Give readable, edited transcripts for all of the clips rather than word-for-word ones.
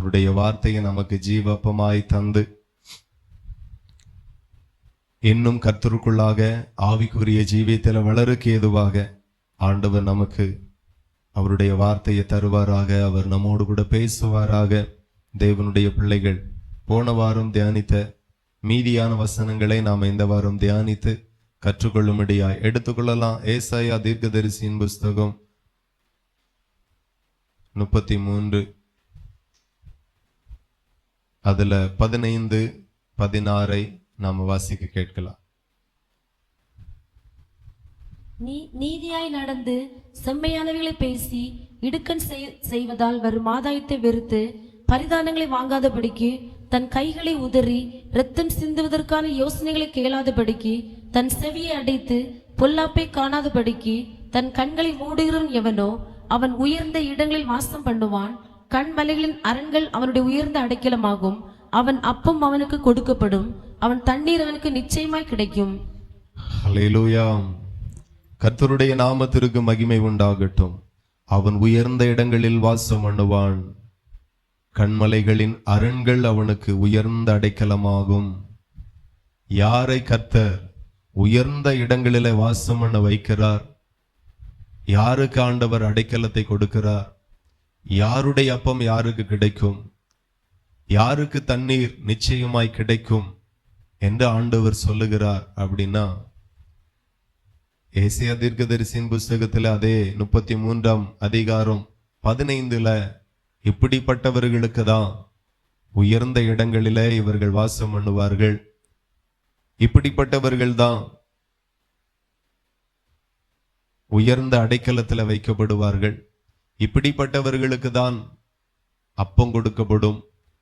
அவருடைய வார்த்தையை நமக்கு ஜீவப்பமாய் தந்து இன்னும் கர்த்தருக்குள்ளாக ஆவிக்குரிய ஜீவியத்தில் வளருக்கு ஏதுவாக ஆண்டவர் நமக்கு அவருடைய வார்த்தையை தருவாராக. அவர் நம்மோடு கூட பேசுவாராக. தேவனுடைய பிள்ளைகள், போன வாரம் தியானித்த மீதியான வசனங்களை நாம் இந்த வாரம் தியானித்து கற்றுக்கொள்ளும்படியாய் எடுத்துக்கொள்ளலாம். ஏசாயா தீர்க்கதரிசியின் புஸ்தகம் 33 அதுல 15, 16 நாம வாசிக்க கேட்கலாம். நீதியாய் நடந்து செம்மையானவைகளை பேசி இடுக்கண் செய்வதால் வரும் ஆதாயத்தை வெறுத்து பரிதானங்களை வாங்காதபடிக்கு தன் கைகளை உதறி இரத்தம் சிந்துவதற்கான யோசனைகளை கேளாதபடிக்கு தன் செவியை அடைத்து பொல்லாப்பை காணாதபடிக்கு தன் கண்களை மூடுகிறவன் எவனோ அவன் உயர்ந்த இடங்களில் வாசம் பண்ணுவான். கண்மலைகளின் அரண்கள் அவனுடைய உயர்ந்த அடைக்கலமாகும். அவன் அப்பம் அவனுக்கு கொடுக்கப்படும், அவன் தண்ணீர் அவனுக்கு நிச்சயமாய் கிடைக்கும். ஹல்லேலூயா. கர்த்தருடைய நாமத்திற்கு மகிமை உண்டாகட்டும். அவன் உயர்ந்த இடங்களில் வாசம் பண்ணுவான். கண்மலைகளின் அரண்கள் அவனுக்கு உயர்ந்த அடைக்கலமாகும். யாரை கர்த்தர் உயர்ந்த இடங்களிலே வாசம் பண்ண வைக்கிறார்? யாருக்கு ஆண்டவர் அடைக்கலத்தை கொடுக்கிறார்? யாருடைய அப்பம் யாருக்கு கிடைக்கும்? யாருக்கு தண்ணீர் நிச்சயமாய் கிடைக்கும் என்று ஆண்டவர் சொல்லுகிறார் அப்படின்னா, ஏசாயா தீர்க்கதரிசியின் புஸ்தகத்தில் அதே 33ஆம் அதிகாரம் 15 இப்படிப்பட்டவர்களுக்கு தான் உயர்ந்த இடங்களிலே இவர்கள் வாசம் பண்ணுவார்கள். இப்படிப்பட்டவர்கள் தான் உயர்ந்த அடைக்கலத்தில் வைக்கப்படுவார்கள். இப்படிப்பட்டவர்களுக்கு தான் அப்பம் கொடுக்கப்படும்.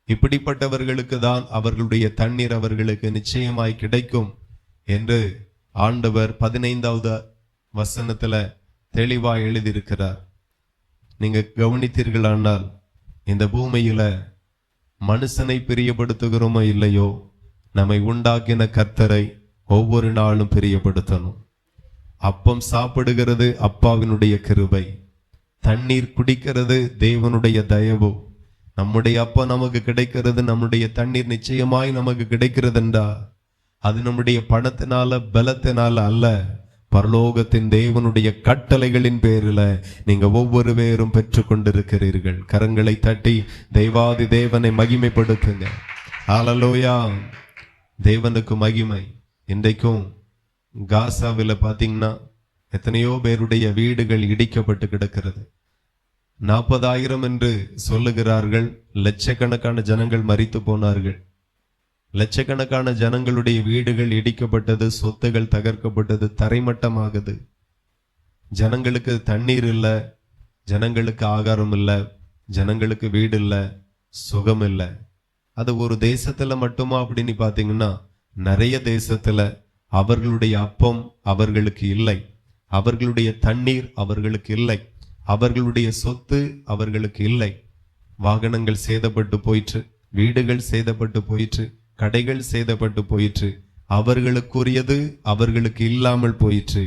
இப்படிப்பட்டவர்களுக்கு தான் அவர்களுடைய தண்ணீர் அவர்களுக்கு நிச்சயமாய் கிடைக்கும் என்று ஆண்டவர் 15வது வசனத்துல தெளிவா எழுதியிருக்கிறார். நீங்க கவனித்தீர்களானால், இந்த பூமியில மனுஷனை பிரியப்படுத்துகிறோமோ இல்லையோ, நம்மை உண்டாக்கின கர்த்தரை ஒவ்வொரு நாளும் பிரியப்படுத்தணும். அப்பம் சாப்பிடுகிறது அப்பாவினுடைய கிருபை, தண்ணீர் குடிக்கிறது தேவனுடைய தயவு. நம்முடைய அப்பம் நமக்கு கிடைக்கிறது, நம்முடைய தண்ணீர் நிச்சயமாய் நமக்கு கிடைக்கிறதுண்டா அது நம்முடைய பணத்தினால பலத்தினால அல்ல, பரலோகத்தின் தேவனுடைய கட்டளைகளின் பேரில் நீங்க ஒவ்வொரு பேரும் பெற்று கொண்டிருக்கிறீர்கள். கரங்களை தட்டி தெய்வாதி தேவனை மகிமைப்படுத்துங்க. ஹல்லேலூயா. தேவனுக்கு மகிமை. இன்றைக்கும் காசாவில் பார்த்தீங்கன்னா எத்தனையோ பேருடைய வீடுகள் இடிக்கப்பட்டு கிடக்கிறது. 40,000 என்று சொல்லுகிறார்கள். லட்சக்கணக்கான ஜனங்கள் மரித்து போனார்கள். லட்சக்கணக்கான ஜனங்களுடைய வீடுகள் இடிக்கப்பட்டது, சொத்துகள் தகர்க்கப்பட்டது, தரைமட்டமாகுது. ஜனங்களுக்கு தண்ணீர் இல்லை, ஜனங்களுக்கு ஆகாரம் இல்லை, ஜனங்களுக்கு வீடு இல்லை, சுகம் இல்லை. அது ஒரு தேசத்துல மட்டுமா அப்படின்னு பார்த்தீங்கன்னா, நிறைய தேசத்துல அவர்களுடைய அப்பம் அவர்களுக்கு இல்லை, அவர்களுடைய தண்ணீர் அவர்களுக்கு இல்லை, அவர்களுடைய சொத்து அவர்களுக்கு இல்லை. வாகனங்கள் சேதப்பட்டு போயிற்று, வீடுகள் சேதப்பட்டு போயிற்று, கடைகள் சேதப்பட்டு போயிற்று. அவர்களுக்குரியது அவர்களுக்கு இல்லாமல் போயிற்று.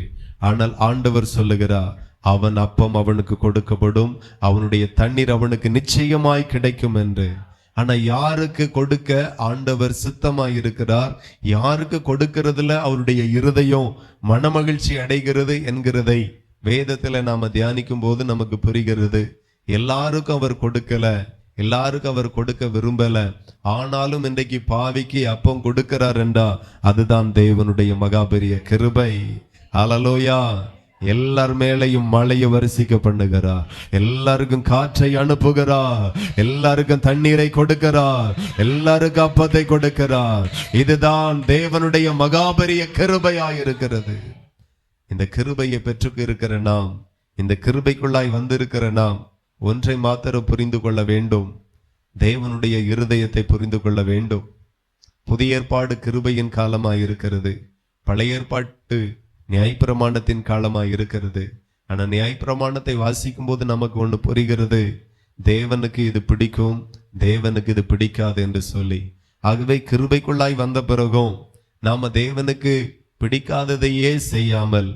ஆனால் ஆண்டவர் சொல்லுகிறார், அவன் அப்பம் அவனுக்கு கொடுக்கப்படும், அவனுடைய தண்ணீர் அவனுக்கு நிச்சயமாய் கிடைக்கும் என்று. ஆனா யாருக்கு கொடுக்க ஆண்டவர் சித்தமாய் இருக்கிறார், யாருக்கு கொடுக்கிறதுல அவருடைய இருதயம் மனமகிழ்ச்சி அடைகிறது என்கிறதை வேதத்துல நாம தியானிக்கும் போது நமக்கு புரிகிறது. எல்லாருக்கும் அவர் கொடுக்கல, எல்லாருக்கும் அவர் கொடுக்க விரும்பல. ஆனாலும் இன்றைக்கு பாவிக்கு அப்பம் கொடுக்கிறார் என்றா அதுதான் தேவனுடைய மகாபெரிய கிருபை. ஹல்லேலூயா. எல்லார் மேலையும் மழையை வரிசிக்க பண்ணுகிறார், எல்லாருக்கும் காற்றை அனுப்புகிறார், எல்லாருக்கும் தண்ணீரை கொடுக்கிறார், எல்லாருக்கும் அப்பத்தை கொடுக்கிறார். இதுதான் தேவனுடைய மகாபெரிய கிருபையாயிருக்கிறது. இந்த கிருபையை பெற்று இருக்கிற நாம், இந்த கிருபைக்குள்ளாய் வந்திருக்கிற நாம் ஒன்றை மாத்திரம் புரிந்து கொள்ள வேண்டும். தேவனுடைய இருதயத்தை புரிந்து கொள்ள வேண்டும். புதிய ஏற்பாடு கிருபையின் காலமாய் இருக்கிறது, பழைய ஏற்பாட்டு நியாயப்பிரமாணத்தின் காலமாய் இருக்கிறது. ஆனா நியாயப்பிரமாணத்தை வாசிக்கும் போது நமக்கு ஒண்ணு புரிகிறது, தேவனுக்கு இது பிடிக்கும், தேவனுக்கு இது பிடிக்காது என்று சொல்லி. ஆகவே கிருபைக்குள்ளாய் வந்த பிறகும் நாம தேவனுக்கு பிடிக்காததையே செய்யாமல்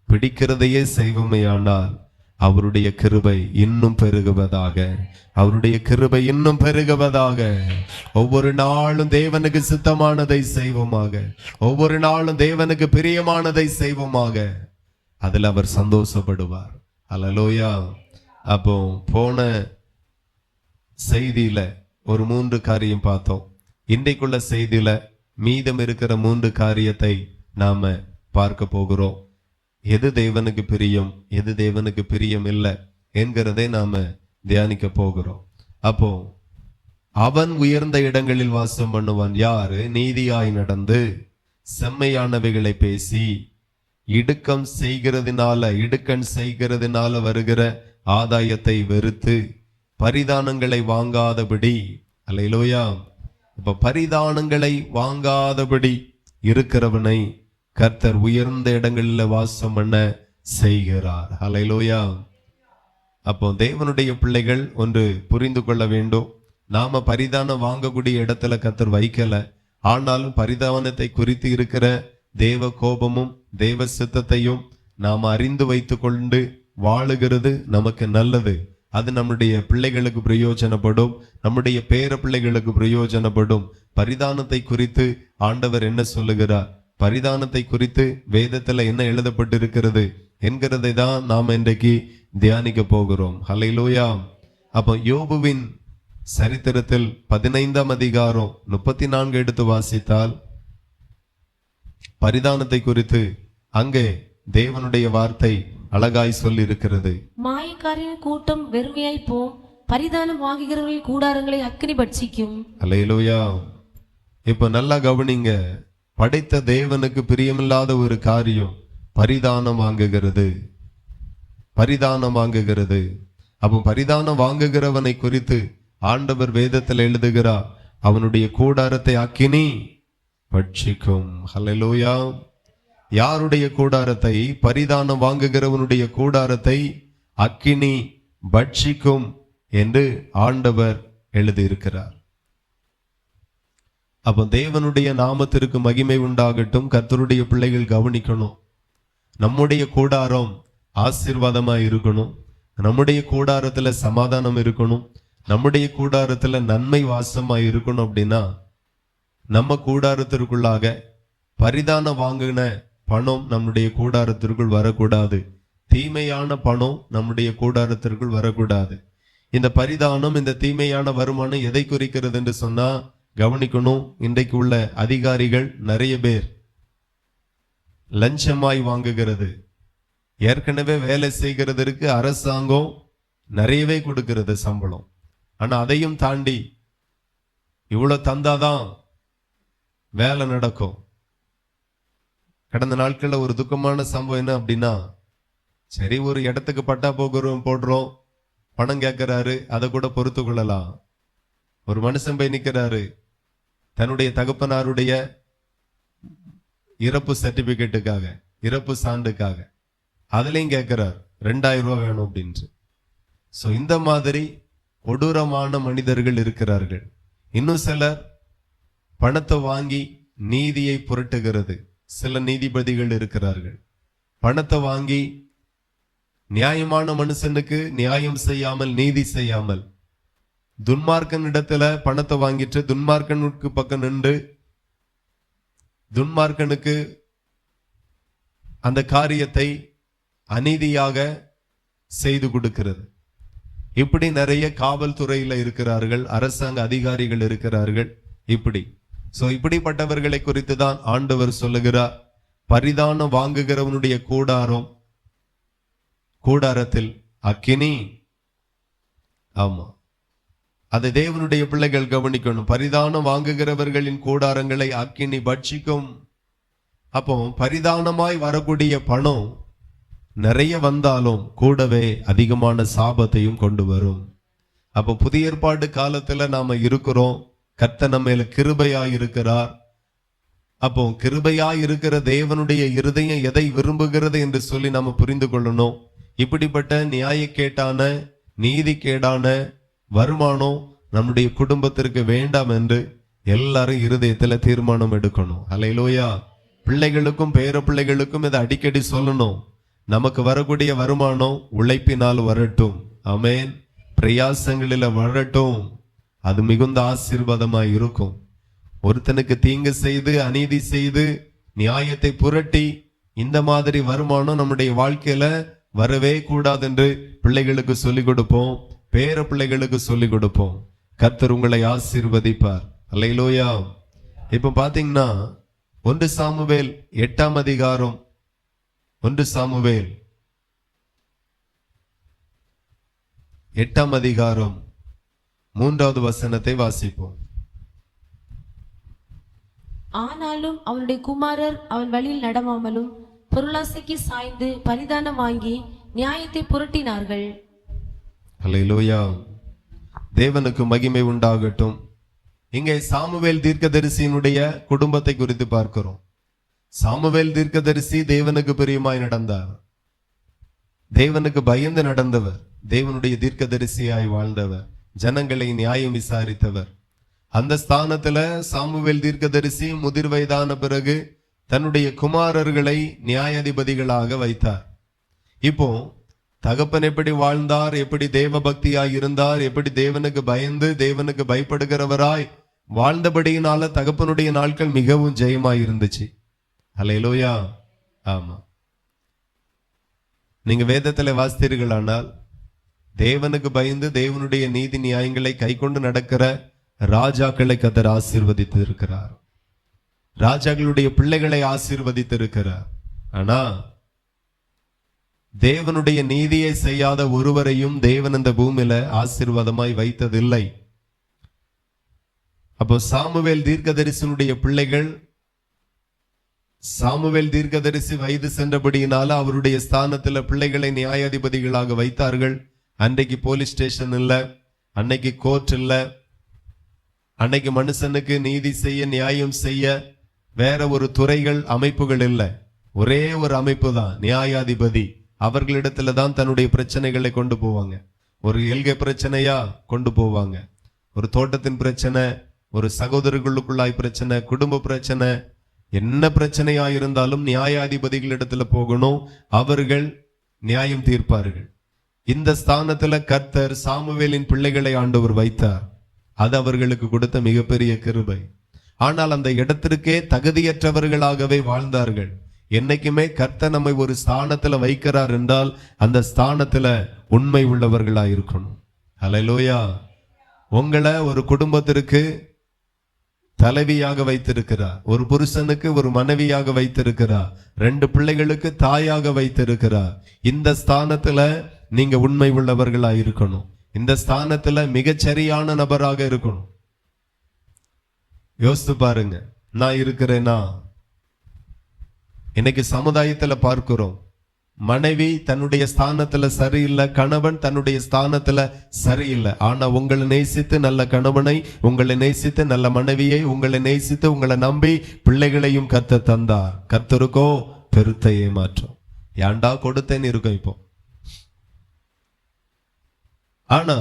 பிடிக்கிறதையே செய்வோமேயானால் அவருடைய கிருபை இன்னும் பெருகுவதாக, அவருடைய கிருபை இன்னும் பெருகுவதாக. ஒவ்வொரு நாளும் தேவனுக்கு சித்தமானதை செய்வோமாக, ஒவ்வொரு நாளும் தேவனுக்கு பிரியமானதை செய்வோமாக. அதில் அவர் சந்தோஷப்படுவார். அல்லேலூயா. அப்போ போன செய்தியில ஒரு 3 காரியம் பார்த்தோம். இன்றைக்குள்ள செய்தியில மீதம் இருக்கிற 3 காரியத்தை நாம பார்க்க போகிறோம். எது தேவனுக்கு பிரியம், எது தேவனுக்கு பிரியம் இல்லை என்கிறதை நாம தியானிக்க போகிறோம். அப்போ அவன் உயர்ந்த இடங்களில் வாசம் பண்ணுவான். யாரு? நீதியாய் நடந்து செம்மையானவைகளை பேசி இடுக்கண் செய்கிறதுனால வருகிற ஆதாயத்தை வெறுத்து பரிதானங்களை வாங்காதபடி. அல்லேலூயா. இப்ப பரிதானங்களை வாங்காதபடி இருக்கிறவனை கர்த்தர் உயர்ந்த இடங்களில் வாசம் பண்ண செய்கிறார். அல்லேலூயா. அப்போ தேவனுடைய பிள்ளைகள் ஒன்று புரிந்து கொள்ள வேண்டும். நாம பரிதானம் வாங்கக்கூடிய இடத்துல கர்த்தர் வைக்கல. ஆனாலும் பரிதானத்தை குறித்து இருக்கிற தேவ கோபமும் தேவ சித்தத்தையும் நாம் அறிந்து வைத்து கொண்டு வாழுகிறது நமக்கு நல்லது. அது நம்முடைய பிள்ளைகளுக்கு பிரயோஜனப்படும், நம்முடைய பேர பிள்ளைகளுக்கு பிரயோஜனப்படும். பரிதானத்தை குறித்து ஆண்டவர் என்ன சொல்லுகிறார், பரிதானத்தை குறித்து வேதத்துல என்ன எழுதப்பட்டிருக்கிறது என்கிறதை தான் நாம் இன்றைக்கு தியானிக்க போகிறோம். ஹல்லேலூயா. அப்போ யோபுவின் சரித்திரத்தில் 15ஆம் அதிகாரம் 34 எடுத்து வாசித்தால் பரிதானத்தை குறித்து அங்கே தேவனுடைய வார்த்தை அழகாய் சொல்லி இருக்கிறது. மாயக்காரின் கூட்டம் வெறுமையாய் போம், பரிதானம் வாங்குகிறவர்கள் கூடாரங்களை அக்கினி பட்சிக்கும். அல்லேலூயா. இப்ப நல்லா கவனிங்க. படைத்த தேவனுக்கு பிரியமில்லாத ஒரு காரியம் பரிதானம் வாங்குகிறது, பரிதானம் வாங்குகிறது. அப்போ பரிதானம் வாங்குகிறவனை குறித்து ஆண்டவர் வேதத்தில் எழுதுகிறார், அவனுடைய கூடாரத்தை அக்கினி பட்சிக்கும். ஹல்லேலூயா. யாருடைய கூடாரத்தை? பரிதானம் வாங்குகிறவனுடைய கூடாரத்தை அக்கினி பட்சிக்கும் என்று ஆண்டவர் எழுதியிருக்கிறார். அப்போ தேவனுடைய நாமத்திற்கு மகிமை உண்டாகட்டும். கர்த்தருடைய பிள்ளைகள் கவனிக்கணும். நம்முடைய கூடாரம் ஆசீர்வாதமாய் இருக்கணும், நம்முடைய கூடாரத்துல சமாதானம் இருக்கணும், நம்முடைய கூடாரத்துல நன்மை வாசமாய் இருக்கணும். அப்படின்னா நம்ம கூடாரத்திற்குள்ளாக பரிதானம் வாங்கின பணம் நம்முடைய கூடாரத்திற்குள் வரக்கூடாது, தீமையான பணம் நம்முடைய கூடாரத்திற்குள் வரக்கூடாது. இந்த பரிதானம், இந்த தீமையான வருமானம் எதை குறிக்கிறது என்று சொன்னா கவனிக்கணும். இன்றைக்கு உள்ள அதிகாரிகள் நிறைய பேர் லஞ்சமாய் வாங்குகிறது. ஏற்கனவே வேலை செய்கிறதற்கு அரசாங்கம் நிறையவே கொடுக்கிறது சம்பளம். ஆனா அதையும் தாண்டி இவ்வளவு தந்தாதான் வேலை நடக்கும். கடந்த நாட்கள்ல ஒரு துக்கமான சம்பவம் என்ன அப்படின்னா, சரி ஒரு இடத்துக்கு பட்டா போடுறோம், பணம் கேட்கிறாரு, அதை கூட பொறுத்து கொள்ளலாம். ஒரு மனுஷன் போய் நிக்கிறாரு, தன்னுடைய தகப்பனாருடைய இறப்பு சர்டிபிகேட்டுக்காக, இறப்பு சான்றுக்காக, அதுலயும் கேட்கிறார் 2000 ரூபாய் வேணும் அப்படின்று. சோ இந்த மாதிரி கொடூரமான மனிதர்கள் இருக்கிறார்கள். இன்னும் சிலர் பணத்தை வாங்கி நீதியை புரட்டுகிறது. சில நீதிபதிகள் இருக்கிறார்கள், பணத்தை வாங்கி நியாயமான மனுஷனுக்கு நியாயம் செய்யாமல், நீதி செய்யாமல், துன்மார்க்கன் இடத்துல பணத்தை வாங்கிட்டு துன்மார்க்கனுக்கு பக்கம் நின்று துன்மார்க்கனுக்கு அந்த காரியத்தை அநீதியாக செய்து கொடுக்கிறது. இப்படி நிறைய காவல்துறையில இருக்கிறார்கள், அரசாங்க அதிகாரிகள் இருக்கிறார்கள். இப்படிப்பட்டவர்களை குறித்து தான் ஆண்டவர் சொல்லுகிறார், பரிதானம் வாங்குகிறவனுடைய கூடாரத்தில் அக்கினி. ஆமா, அதை தேவனுடைய பிள்ளைகள் கவனிக்கணும். பரிதானம் வாங்குகிறவர்களின் கூடாரங்களை அக்கினி பட்சிக்கும். அப்போ பரிதானமாய் வரக்கூடிய பணம் நிறைய வந்தாலும் கூடவே அதிகமான சாபத்தையும் கொண்டு வரும். அப்போ புதிய ஏற்பாடு காலத்துல நாம இருக்கிறோம். கர்த்தர் நம்ம மேல கிருபையாய் இருக்கிறார். அப்போ கிருபையாய் இருக்கிற தேவனுடைய இருதயம் எதை விரும்புகிறது என்று சொல்லி நாம புரிந்து கொள்ளணும். இப்படிப்பட்ட நியாயக்கேட்டான, நீதிக்கேடான வருமானம் நம்முடைய குடும்பத்திற்கு வேண்டாம் என்று எல்லாரும் இருதயத்துல தீர்மானம் எடுக்கணும். அல்லேலூயா. பிள்ளைகளுக்கும் பேர பிள்ளைகளுக்கும் இதை அடிக்கடி சொல்லணும். நமக்கு வரக்கூடிய வருமானம் உழைப்பினால் வரட்டும். ஆமென். பிரயாசங்களில வரட்டும். அது மிகுந்த ஆசீர்வாதமாய் இருக்கும். ஒருத்தனுக்கு தீங்கு செய்து அநீதி செய்து நியாயத்தை புரட்டி இந்த மாதிரி வருமானம் நம்முடைய வாழ்க்கையில வரவே கூடாது என்று பிள்ளைகளுக்கு சொல்லிக் கொடுப்போம், பேர பிள்ளைகளுக்கு சொல்லிக் கொடுப்போம். கர்த்தர் உங்களை ஆசீர்வதிப்பார். அல்லேலூயா. இப்ப பாத்தீங்கன்னா 1 சாமுவேல் 8ஆம் அதிகாரம் 1 சாமுவேல் 8ஆம் அதிகாரம் 3வது வசனத்தை வாசிப்போம். ஆனாலும் அவனுடைய குமாரர் அவன் வழியில் நடவாமலும் பொருளாசைக்கு சாய்ந்து பரிதானம் வாங்கி நியாயத்தை புரட்டினார்கள். அல்லேலூயா. தேவனுக்கு மகிமை உண்டாகட்டும். இங்கே சாமுவேல் தீர்க்கதரிசியினுடைய குடும்பத்தை குறித்து பார்க்கிறோம். சாமுவேல் தீர்க்கதரிசி தேவனுக்கு பிரியமாய் நடந்தார், தேவனுக்கு பயந்து நடந்தவர், தேவனுடைய தீர்க்கதரிசியாய் வாழ்ந்தவர், ஜனங்களை நியாயம் விசாரித்தவர். அந்த ஸ்தானத்துல சாமுவேல் தீர்க்கதரிசி முதிர் வயதான பிறகு தன்னுடைய குமாரர்களை நியாயாதிபதிகளாக வைத்தார். இப்போ தகப்பன் எப்படி வாழ்ந்தார், எப்படி தேவ பக்தியாய் இருந்தார், எப்படி தேவனுக்கு பயந்து தேவனுக்கு பயப்படுகிறவராய் வாழ்ந்தபடியினால தகப்பனுடைய நாட்கள் மிகவும் ஜெயமாய் இருந்துச்சு. அல்லேலூயா. ஆமா, நீங்க வேதத்துல வாசித்தீர்களானால் தேவனுக்கு பயந்து தேவனுடைய நீதி நியாயங்களை கை கொண்டு நடக்கிற ராஜாக்களை கர்த்தர் ஆசீர்வதித்து இருக்கிறார், ராஜாக்களுடைய பிள்ளைகளை ஆசீர்வதித்து இருக்கிறார். ஆனா தேவனுடைய நீதியை செய்யாத ஒருவரையும் தேவன் இந்த பூமியில ஆசீர்வாதமாய் வைத்ததில்லை. அப்போ சாமுவேல் தீர்க்கதரிசியினுடைய பிள்ளைகள், சாமுவேல் தீர்க்கதரிசி வயது சென்றபடியினால அவருடைய ஸ்தானத்துல பிள்ளைகளை நியாயாதிபதிகளாக வைத்தார்கள். அன்றைக்கு போலீஸ் ஸ்டேஷன் இல்ல, அன்னைக்கு கோர்ட் இல்ல, அன்னைக்கு மனுஷனுக்கு நீதி செய்ய நியாயம் செய்ய வேற ஒரு துறைகள் அமைப்புகள் இல்லை. ஒரே ஒரு அமைப்பு தான் நியாயாதிபதி. அவர்களிடத்துல தான் தன்னுடைய பிரச்சனைகளை கொண்டு போவாங்க. ஒரு எல்கை பிரச்சனையா கொண்டு போவாங்க, ஒரு தோட்டத்தின் பிரச்சனை, ஒரு சகோதரர்களுக்குள்ளாய் பிரச்சனை, குடும்ப பிரச்சனை, என்ன பிரச்சனையா இருந்தாலும் நியாயாதிபதிகளிடத்துல போகணும். அவர்கள் நியாயம் தீர்ப்பார்கள். இந்த ஸ்தானத்துல கர்த்தர் சாமுவேலின் பிள்ளைகளை ஆண்டவர் வைத்தார். அது அவர்களுக்கு கொடுத்த மிகப்பெரிய கிருபை. ஆனால் அந்த இடத்திற்கே தகுதியற்றவர்களாகவே வாழ்ந்தார்கள். என்னைக்குமே கர்த்தர் நம்மை ஒரு ஸ்தானத்துல வைக்கிறார் என்றால் அந்த ஸ்தானத்துல உண்மை உள்ளவர்களா இருக்கணும். அல்லேலூயா. உங்களை ஒரு குடும்பத்திற்கு தலைவியாக வைத்திருக்கிறார், ஒரு புருஷனுக்கு ஒரு மனைவியாக வைத்திருக்கிறார், 2 பிள்ளைகளுக்கு தாயாக வைத்திருக்கிறார். இந்த ஸ்தானத்துல நீங்க உண்மை உள்ளவர்களா இருக்கணும். இந்த ஸ்தானத்துல மிகச்சரியான நபராக இருக்கணும். யோசித்து பாருங்க, நான் இருக்கிறேனா? இன்னைக்கு சமுதாயத்துல பார்க்கிறோம், மனைவி தன்னுடைய ஸ்தானத்துல சரியில்லை, கணவன் தன்னுடைய ஸ்தானத்துல சரியில்லை. ஆனா உங்களை நேசித்து நல்ல கணவனை, உங்களை நேசித்து நல்ல மனைவியை, உங்களை நேசித்து உங்களை நம்பி பிள்ளைகளையும் கர்த்தர் தந்தார். கர்த்தருக்கோ பெருத்த ஏமாற்றம். ஏண்டா கொடுத்தேன்னு இருக்கும் இப்போ. ஆனா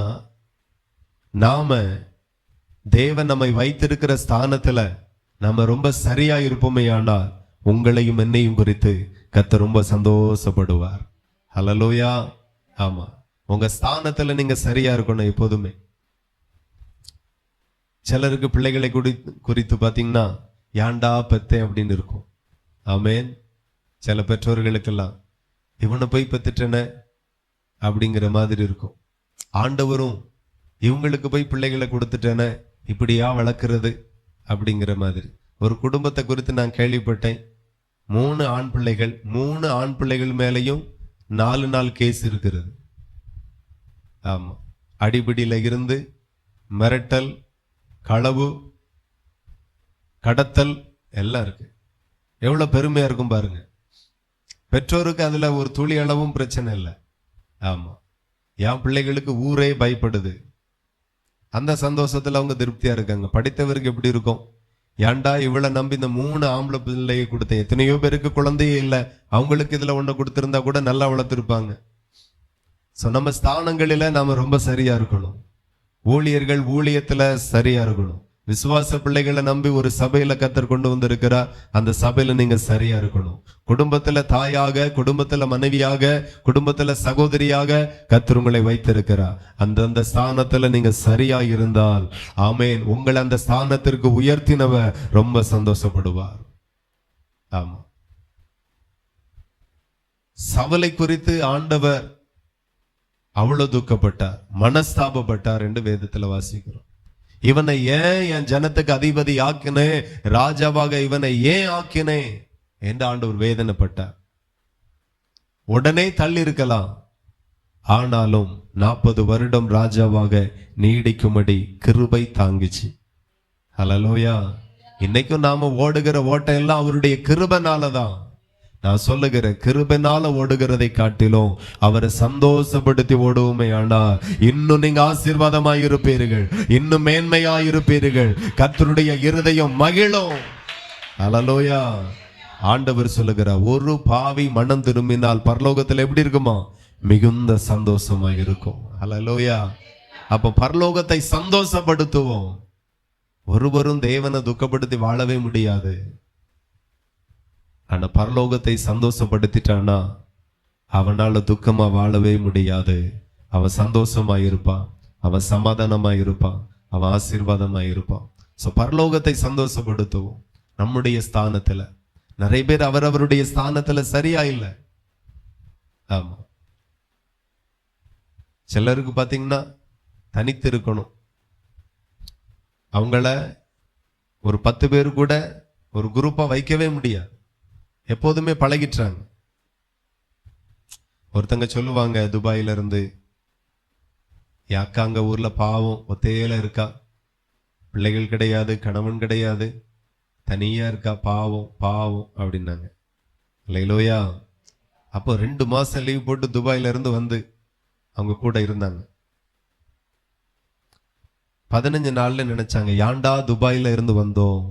நாம தேவன் நம்மை வைத்திருக்கிற ஸ்தானத்துல நாம ரொம்ப சரியா இருப்போமே, ஆனால் உங்களையும் என்னையும் குறித்து கர்த்தர் ரொம்ப சந்தோஷப்படுவார். ஹல்லேலூயா. ஆமா, உங்க ஸ்தானத்துல நீங்க சரியா இருக்கணும் எப்போதுமே. சிலருக்கு பிள்ளைகளை குறித்து பாத்தீங்கன்னா ஏண்டா பெத்தேன் அப்படின்னு இருக்கும். ஆமேன். சில பெற்றோர்களுக்கெல்லாம் இவனை போய் பெத்துட்டேன அப்படிங்கிற மாதிரி இருக்கும். ஆண்டவரும் இவங்களுக்கு போய் பிள்ளைகளை கொடுத்துட்டேன, இப்படியா வளர்க்கிறது அப்படிங்கிற மாதிரி. ஒரு குடும்பத்தை குறித்து நான் கேள்விப்பட்டேன். 3 ஆண் பிள்ளைகள், 3 ஆண் பிள்ளைகள் மேலையும் 4 நாள் கேஸ் இருக்கிறது. ஆமா, அடிபிடியில இருந்து மிரட்டல், களவு, கடத்தல் எல்லாம் இருக்கு. எவ்வளவு பெருமையா இருக்கும் பாருங்க. பெற்றோருக்கு அதுல ஒரு துளி அளவும் பிரச்சனை இல்லை. ஆமா, என் பிள்ளைகளுக்கு ஊரே பயப்படுது, அந்த சந்தோஷத்துல அவங்க திருப்தியா இருக்காங்க. படித்தவருக்கு எப்படி இருக்கும்? ஏன்டா இவ்வளவு நம்பி இந்த 3 ஆம்பளை பிள்ளையை கொடுத்தேன். எத்தனையோ பேருக்கு குழந்தையே இல்லை, அவங்களுக்கு இதுல ஒண்ணு கொடுத்திருந்தா கூட நல்லா வளர்த்திருப்பாங்க. சோ நம்ம ஸ்தானங்களில நாம ரொம்ப சரியா இருக்கணும். ஊழியர்கள் ஊழியத்துல சரியா இருக்கணும். விசுவாச பிள்ளைகளை நம்பி ஒரு சபையில கர்த்தர் கொண்டு வந்திருக்கிறார். அந்த சபையில நீங்க சரியா இருக்கணும். குடும்பத்துல தாயாக, குடும்பத்துல மனைவியாக, குடும்பத்துல சகோதரியாக கர்த்தர் உங்களை வைத்திருக்கிறார். அந்தந்த ஸ்தானத்துல நீங்க சரியா இருந்தால் ஆமென், உங்களை அந்த ஸ்தானத்திற்கு உயர்த்தினவர் ரொம்ப சந்தோஷப்படுவார். ஆமா, சவலை குறித்து ஆண்டவர் அவ்வளவு துக்கப்பட்டார், மனஸ்தாபப்பட்டார் என்று வேதத்துல வாசிக்கிறோம். இவனை ஏன் என் ஜனத்துக்கு அதிபதி ஆக்கினே, ராஜாவாக இவனை ஏன் ஆக்கினே என்று ஆண்டவர் வேதனைப்பட்டார். உடனே தள்ளி இருக்கலாம், ஆனாலும் 40 வருடம் ராஜாவாக நீடிக்கும்படி கிருபை தாங்கிச்சு. ஹல்லேலூயா. இன்னைக்கும் நாம ஓடுகிற ஓட்டம் எல்லாம் அவருடைய கிருபைனாலதான். நான் சொல்லுகிற கிருபைனால ஓடுகிறதை காட்டிலும் அவரை சந்தோஷப்படுத்தி ஓடுவோமே ஆனால் இன்னும் நீங்க ஆசீர்வாதமாய் இருப்பீர்கள், இன்னும் மேன்மையாய் இருப்பீர்கள். கர்த்தருடைய இருதயம் மகிழும். ஹல்லேலூயா. ஆண்டவர் சொல்லுகிறார், ஒரு பாவி மனம் திரும்பினால் பரலோகத்தில் எப்படி இருக்குமா? மிகுந்த சந்தோஷமா இருக்கும். ஹல்லேலூயா. அப்ப பரலோகத்தை சந்தோஷப்படுத்துவோம். ஒருவரும் தேவனை துக்கப்படுத்தி வாழவே முடியாது. ஆனா பரலோகத்தை சந்தோஷப்படுத்திட்டானா அவனால துக்கமா வாழவே முடியாது. அவன் சந்தோஷமா இருப்பான், அவன் சமாதானமா இருப்பான், அவன் ஆசீர்வாதமா இருப்பான். சோ பரலோகத்தை சந்தோஷப்படுத்துவோம். நம்முடைய ஸ்தானத்துல நிறைய பேர் அவரவருடைய ஸ்தானத்துல சரியா இல்லை. ஆமா, சிலருக்கு பாத்தீங்கன்னா தனித்து இருக்கணும். அவங்கள ஒரு 10 பேர் கூட ஒரு குரூப்பா வைக்கவே முடியாது. எப்போதுமே பழகிட்டாங்க. ஒருத்தங்க சொல்லுவாங்க துபாயில இருந்து, என் அக்கா அங்க ஊர்ல பாவம் ஒத்தையில இருக்கா, பிள்ளைகள் கிடையாது, கணவன் கிடையாது, தனியா இருக்கா, பாவம் பாவம் அப்படின்னாங்க. ஹல்லேலூயா. அப்போ 2 மாசம் லீவ் போட்டு துபாயில இருந்து வந்து அவங்க கூட இருந்தாங்க. 15 நாள்ல நினைச்சாங்க, ஏன்டா துபாயில இருந்து வந்தோம்,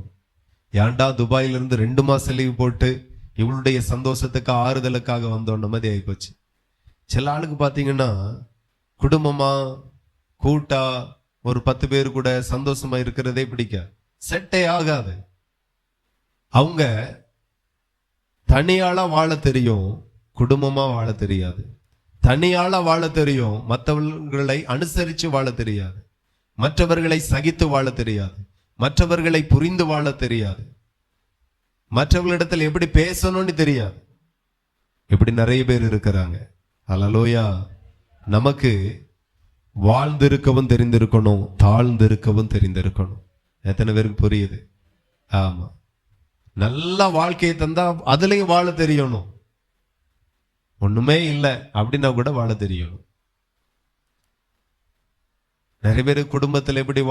ஏன்டா துபாயில இருந்து 2 மாசம் லீவ் போட்டு இவளுடைய சந்தோஷத்துக்கு ஆறுதலுக்காக வந்தோம் மாதிரி ஆயிப்போச்சு. சில ஆளுக்கு பாத்தீங்கன்னா குடும்பமா கூட்டா ஒரு 10 பேர் கூட சந்தோஷமா இருக்கிறதே பிடிக்காது, செட்டே ஆகாது. அவங்க தனியாளா வாழ தெரியும், குடும்பமா வாழ தெரியாது. தனியாளா வாழ தெரியும், மற்றவர்களை அனுசரிச்சு வாழ தெரியாது. மற்றவர்களை சகித்து வாழ தெரியாது. மற்றவர்களை புரிந்து வாழ தெரியாது. மற்றவர்களிடத்தில் எப்படி பேசணும்னு தெரியாது. இப்படி நிறைய பேர் இருக்கிறாங்க. ஹல்லேலூயா. நமக்கு வாழ்ந்திருக்கவும் தெரிந்திருக்கணும், தாழ்ந்திருக்கவும் தெரிந்திருக்கணும். எத்தனை பேருக்கு புரியுது? ஆமா, நல்ல வாழ்க்கையை தந்தா அதுலயும் வாழ தெரியணும். ஒண்ணுமே இல்லை அப்படின்னா கூட வாழ தெரியணும். நிறைய பேர் குடும்பத்தில் எப்படி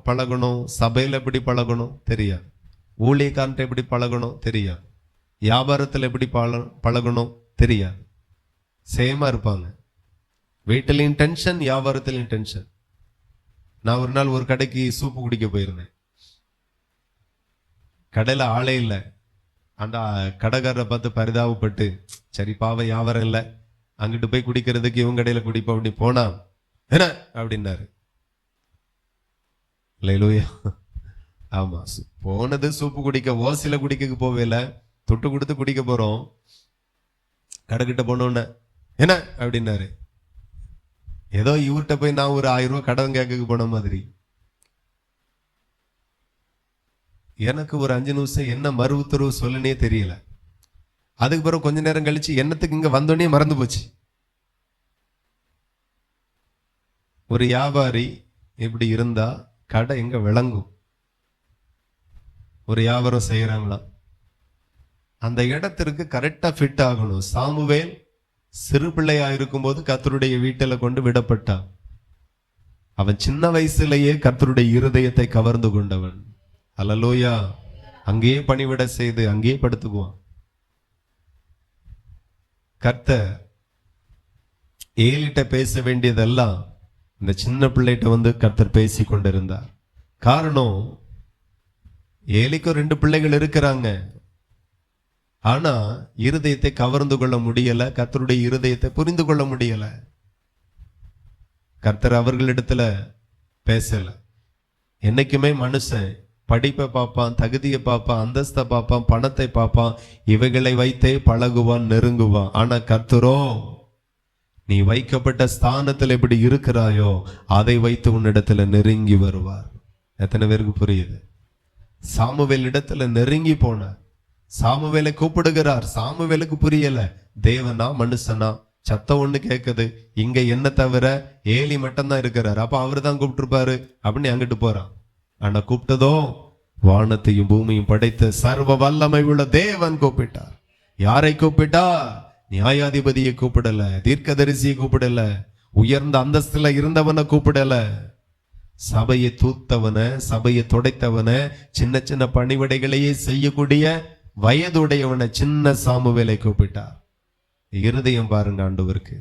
பழகணும், சபையில் எப்படி பழகணும் தெரியாது. ஊழியக்காரன் எப்படி பழகணும் தெரியாது. வியாபாரத்தில் எப்படி பழகணும் தெரியாது. சேமா இருப்பாங்க. வீட்டிலையும் டென்ஷன், வியாபாரத்திலையும் டென்ஷன். நான் ஒரு நாள் ஒரு கடைக்கு சூப்பு குடிக்க போயிருந்தேன். கடையில ஆளே இல்லை. அந்த கடைக்காரரை பார்த்து பரிதாபப்பட்டு, சரி பாவம் வியாபாரம் இல்லை, அங்கிட்டு போய் குடிக்கிறதுக்கு இவங்க கடையில குடிப்போம் அப்படி போனா என்ன அப்படின்னாரு. ஹல்லேலூயா. ஆமா, போனது சூப்பு குடிக்க, ஓசில குடிக்க போவேல, தொட்டு கொடுத்து குடிக்க போறோம். கடைக்கிட்ட போனோன்னு என்ன அப்படின்னாரு. ஏதோ இவர்கிட்ட போய் நான் ஒரு 1000 ரூபாய் கடன் கேட்க போன மாதிரி. எனக்கு ஒரு 5 நிமிஷம் என்ன மறு உத்தரவு சொல்லனே தெரியல. அதுக்கு பிறகு கொஞ்ச நேரம் கழிச்சு என்னத்துக்கு இங்க வந்தோடனே மறந்து போச்சு. ஒரு வியாபாரி இப்படி இருந்தா கடை எங்க விளங்கும். ஒரு வியாபாரம் செய்யறாங்களாம், அந்த இடத்திற்கு கரெக்டா ஃபிட் ஆகணும். சாமுவேல் சிறு பிள்ளையா இருக்கும்போது கர்த்தருடைய வீட்டில கொண்டு விடப்பட்டான். அவன் சின்ன வயசுலேயே கர்த்தருடைய இருதயத்தை கவர்ந்து கொண்டவன். ஹல்லேலூயா. அங்கேயே பணிவிட செய்து அங்கேயே படுத்துக்குவான். கர்த்தர் ஏலிட்ட பேச வேண்டியதெல்லாம் இந்த சின்ன பிள்ளைகிட்ட வந்து கர்த்தர் பேசி கொண்டிருந்தார். காரணம், ஏலிக்கும் 2 பிள்ளைகள் இருக்கிறாங்க. ஆனா இருதயத்தை கவர்ந்து கொள்ள முடியல, கர்த்தருடைய இருதயத்தை புரிந்து கொள்ள முடியல. கர்த்தர் அவர்களிடத்துல பேசல. என்னைக்குமே மனுஷன் படிப்பை பார்ப்பான், தகுதியை பார்ப்பான், அந்தஸ்தை பார்ப்பான், பணத்தை பார்ப்பான். இவைகளை வைத்தே பழகுவான், நெருங்குவான். ஆனா கர்த்தரோ, நீ வைக்கப்பட்ட ஸ்தானத்தில் எப்படி இருக்கிறாயோ அதை வைத்து உன்னிடத்துல நெருங்கி வருவார். எத்தனை பேருக்கு புரியுது? சாமுவேல் இடத்துல நெருங்கி போனார். சாமுவேலை கூப்பிடுகிறார். சாமுவேலுக்கு புரியல, தேவனா மனுஷனா? சத்தம் ஒண்ணு கேட்குது. இங்க என்ன தவிர ஏலி மட்டும்தான் இருக்கிறார். அப்ப அவரு தான் கூப்பிட்டுருப்பாரு அப்படின்னு அங்கிட்டு போறான். ஆனா கூப்பிட்டதோ வானத்தையும் பூமியும் படைத்த சர்வ வல்லமை உள்ள தேவன் கூப்பிட்டார். யாரை கூப்பிட்டார்? நியாயாதிபதியை கூப்பிடல, தீர்க்கதரிசியை கூப்பிடல, உயர்ந்த அந்தஸ்துல இருந்தவனை கூப்பிடல. சபையை தூத்தவன, சபையை துடைத்தவன, சின்ன சின்ன பணிவிடைகளையே செய்யக்கூடிய வயதுடையவனை, சின்ன சாமுவேலை கூப்பிட்டார். இருதயம் பாருங்க ஆண்டவருக்கு.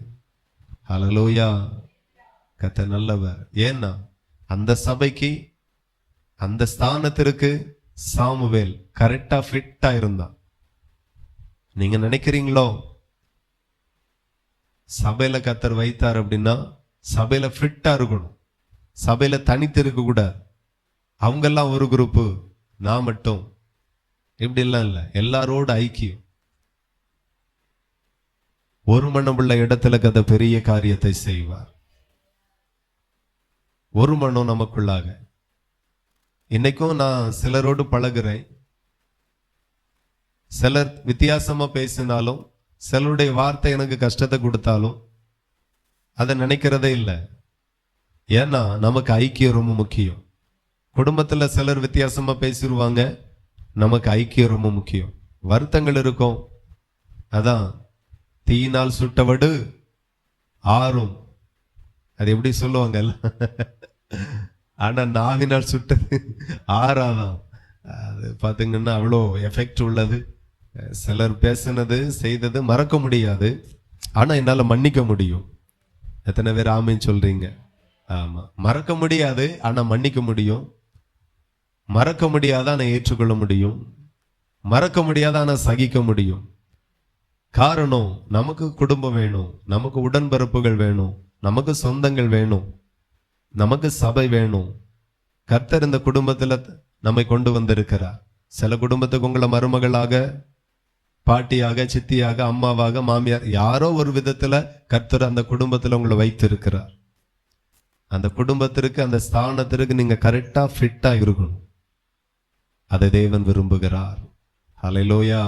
ஹல்லேலூயா. கர்த்தர் நல்லவர். ஏன்னா அந்த சபைக்கு, அந்த ஸ்தானத்திற்கு சாமுவேல் கரெக்டா ஃபிட்டா இருந்தான். நீங்க நினைக்கிறீங்களோ சபையில கர்த்தர் வைத்தார் அப்படின்னா சபையில ஃபிட்டா இருக்கணும், சபையில தனித்து இருக்க கூடாது. அவங்கெல்லாம் ஒரு குரூப்பு, நான் மட்டும், இப்படி எல்லாம் இல்லை. எல்லாரோட ஐக்கியம். ஒரு மனமுள்ள இடத்துல கதை பெரிய காரியத்தை செய்வார். ஒரு மனம் நமக்குள்ளாக. இன்னைக்கும் நான் சிலரோடு பழகுறேன். சிலர் வித்தியாசமா பேசினாலும், சிலருடைய வார்த்தை எனக்கு கஷ்டத்தை கொடுத்தாலும் அதை நினைக்கிறதே இல்லை. ஏன்னா நமக்கு ஐக்கியம் ரொம்ப முக்கியம். குடும்பத்துல சிலர் வித்தியாசமா பேசிடுவாங்க, நமக்கு ஐக்கியம் ரொம்ப முக்கியம். வருத்தங்கள் இருக்கும். அதான் தீயினால் சுட்டவடு ஆறும், அது எப்படி சொல்லுவாங்கல்ல. ஆனா நாவினால் சுட்டது ஆறாதான். அது பாத்தீங்கன்னா அவ்வளோ எஃபெக்ட் உள்ளது. சிலர் பேசினது செய்தது மறக்க முடியாது, ஆனா என்னால மன்னிக்க முடியும். எத்தனை பேர் ஆமீன் சொல்றீங்க? ஆமா, மறக்க முடியாது ஆனா மன்னிக்க முடியும். மறக்க முடியாத ஆனா ஏற்றுக்கொள்ள முடியும். மறக்க முடியாத ஆனா சகிக்க முடியும். காரணம், நமக்கு குடும்பம் வேணும், நமக்கு உடன்பிறப்புகள் வேணும், நமக்கு சொந்தங்கள் வேணும், நமக்கு சபை வேணும். கர்த்தர் இந்த குடும்பத்துல நம்மை கொண்டு வந்திருக்கிறார். சில குடும்பத்துக்கு உங்களை மருமகளாக, பாட்டியாக, சித்தியாக, அம்மாவாக, மாமியார், யாரோ ஒரு விதத்துல கர்த்தர் அந்த குடும்பத்துல உங்களை வைத்திருக்கிறார். அந்த குடும்பத்திற்கு, அந்த ஸ்தானத்திற்கு நீங்க கரெக்டா ஃபிட்டா இருக்கணும். அதை தேவன் விரும்புகிறார். ஹல்லேலூயா.